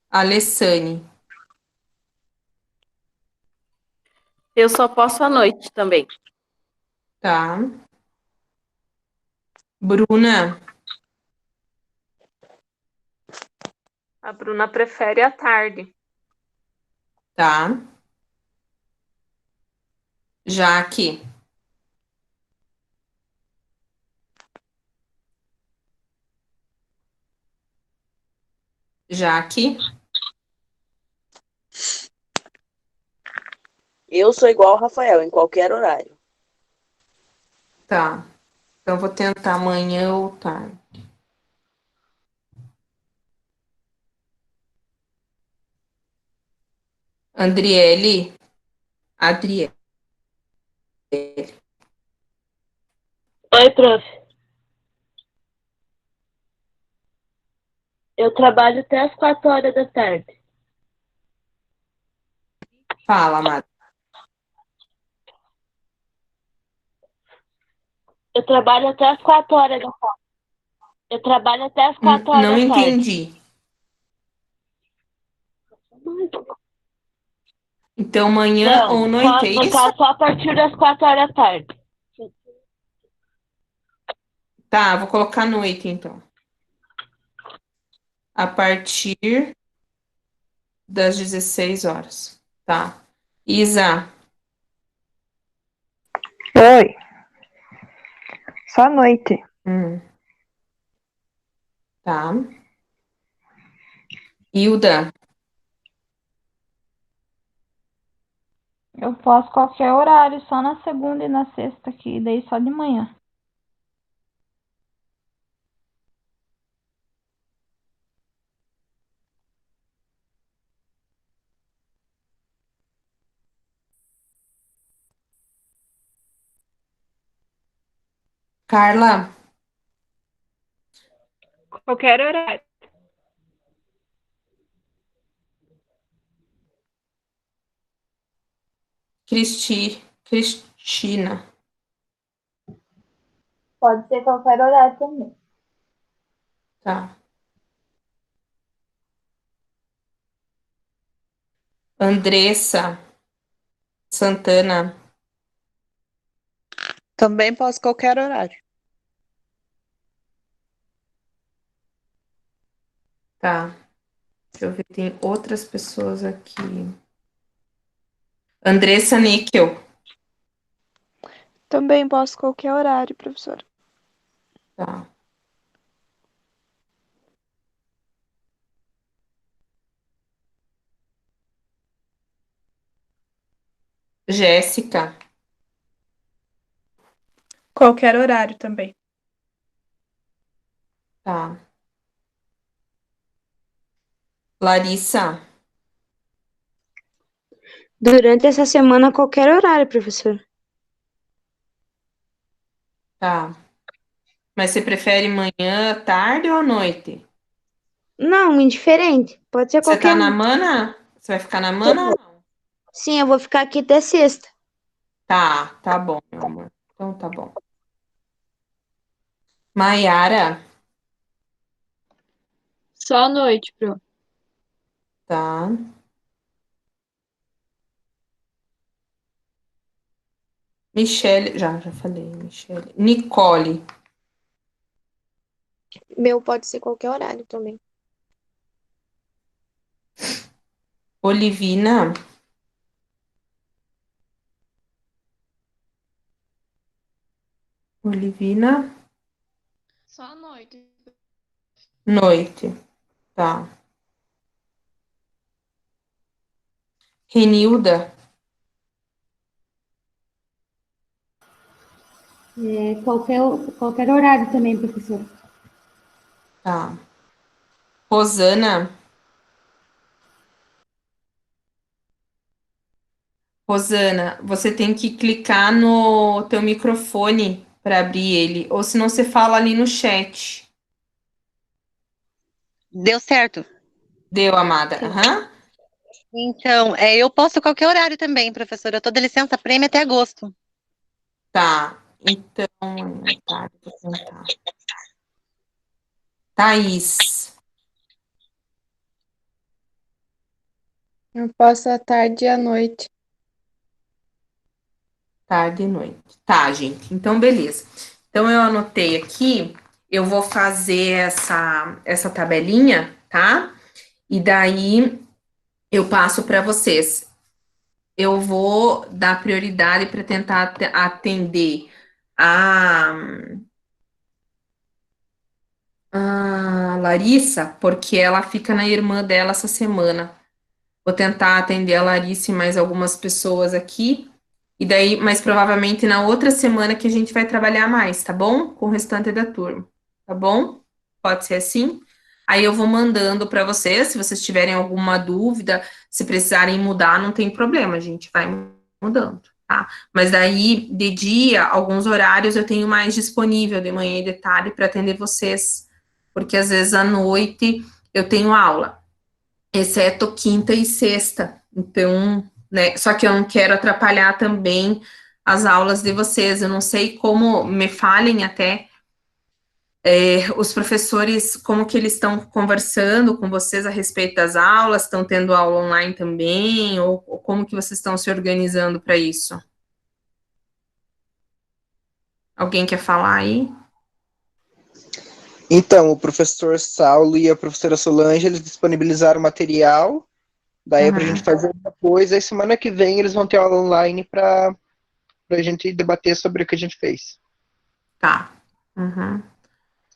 S1: Alessane.
S6: Eu só posso à noite também.
S1: Tá. Bruna.
S8: A Bruna prefere à tarde.
S1: Tá. Jaque. Jaque.
S4: Eu sou igual ao Rafael, em qualquer horário.
S1: Tá. Então, vou tentar amanhã ou tarde. Andriele. Adriele.
S9: Oi, prof. Eu trabalho até as 4 horas da tarde.
S1: Fala, amada.
S9: Eu trabalho até as 4 horas da tarde. Eu trabalho até as 4 horas
S1: Não
S9: da tarde.
S1: entendi. Então, manhã ou noite, é
S9: No
S1: isso?
S9: caso, só a partir das 4 horas da tarde.
S1: Tá, vou colocar noite, então. A partir das 16 horas. Tá. Isa.
S5: Oi. Só à noite.
S1: Tá. Hilda.
S10: Eu posso qualquer horário, só na segunda e na sexta aqui, daí só de manhã.
S1: Carla.
S8: Qualquer horário.
S1: Cristina.
S7: Pode ser qualquer horário também.
S1: Tá. Andressa Santana.
S3: Também posso qualquer horário.
S1: Tá. Deixa eu ver, tem outras pessoas aqui. Andressa Níquel.
S5: Também posso qualquer horário, professor.
S1: Tá. Jéssica.
S11: Qualquer horário também.
S1: Tá. Larissa.
S12: Durante essa semana, qualquer horário, professor.
S1: Tá. Mas você prefere manhã, tarde ou noite?
S12: Não, indiferente. Pode ser
S1: Você
S12: qualquer
S1: tá na
S12: um.
S1: mana? Você vai ficar na mana ou não?
S12: Sim, eu vou ficar aqui até sexta.
S1: Tá bom, meu amor. Então tá bom. Maiara.
S2: Só à noite, pro.
S1: Tá. Michele, já falei, Michele. Nicole.
S5: Meu pode ser qualquer horário também.
S1: Olivina. Olivina.
S2: Só à noite.
S1: Noite. Tá. Renilda.
S13: Qualquer horário também, professor.
S1: Tá. Rosana. Rosana, você tem que clicar no teu microfone para abrir ele, ou senão você fala ali no chat.
S14: Deu certo.
S1: Deu, amada? Aham.
S14: Então, eu posso qualquer horário também, professora. Eu tô de licença prêmio até agosto.
S1: Tá, então, tá, vou tentar. Thaís,
S15: Eu posso à tarde e à noite.
S1: tarde e noite. Tá, gente, então beleza. Então eu anotei aqui, eu vou fazer essa tabelinha, tá? E daí eu passo para vocês. Eu vou dar prioridade para tentar atender a, a Larissa, porque ela fica na irmã dela essa semana. Vou tentar atender a Larissa e mais algumas pessoas aqui. E daí, mas provavelmente na outra semana que a gente vai trabalhar mais, tá bom? Com o restante da turma, tá bom? Pode ser assim? Aí eu vou mandando para vocês, se vocês tiverem alguma dúvida, se precisarem mudar, não tem problema, a gente vai mudando, tá? Mas daí, de dia, alguns horários eu tenho mais disponível, de manhã e de tarde, para atender vocês, porque às vezes à noite eu tenho aula, exceto quinta e sexta. Então, né? Só que eu não quero atrapalhar também as aulas de vocês. Eu não sei como, me falem até os professores, como que eles estão conversando com vocês a respeito das aulas, estão tendo aula online também, ou como que vocês estão se organizando para isso? Alguém quer falar aí?
S3: Então, o professor Saulo e a professora Solange, eles disponibilizaram material, daí é pra gente fazer uma coisa, e semana que vem eles vão ter aula online pra gente debater sobre o que a gente fez.
S1: Tá. Uhum.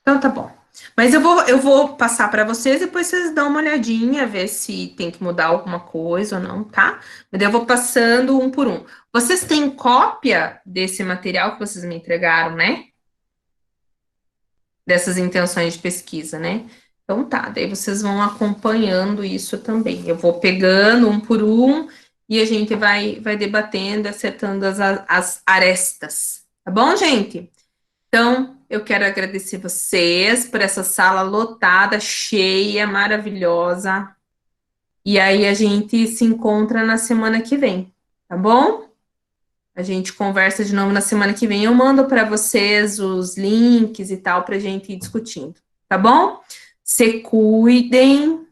S1: Então tá bom. Mas eu vou passar para vocês, depois vocês dão uma olhadinha, ver se tem que mudar alguma coisa ou não, tá? Mas eu vou passando um por um. Vocês têm cópia desse material que vocês me entregaram, né? Dessas intenções de pesquisa, né? Então tá, daí vocês vão acompanhando isso também. Eu vou pegando um por um e a gente vai debatendo, acertando as arestas. Tá bom, gente? Então, eu quero agradecer vocês por essa sala lotada, cheia, maravilhosa. E aí a gente se encontra na semana que vem, tá bom? A gente conversa de novo na semana que vem. Eu mando para vocês os links e tal para a gente ir discutindo, tá bom? Se cuidem.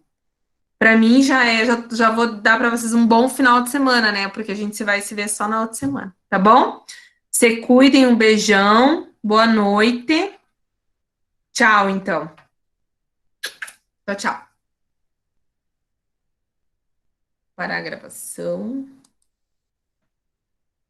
S1: Para mim já vou dar para vocês um bom final de semana, né? Porque a gente vai se ver só na outra semana, tá bom? Se cuidem, um beijão, boa noite. Tchau, então. Tchau, tchau. Parar a gravação.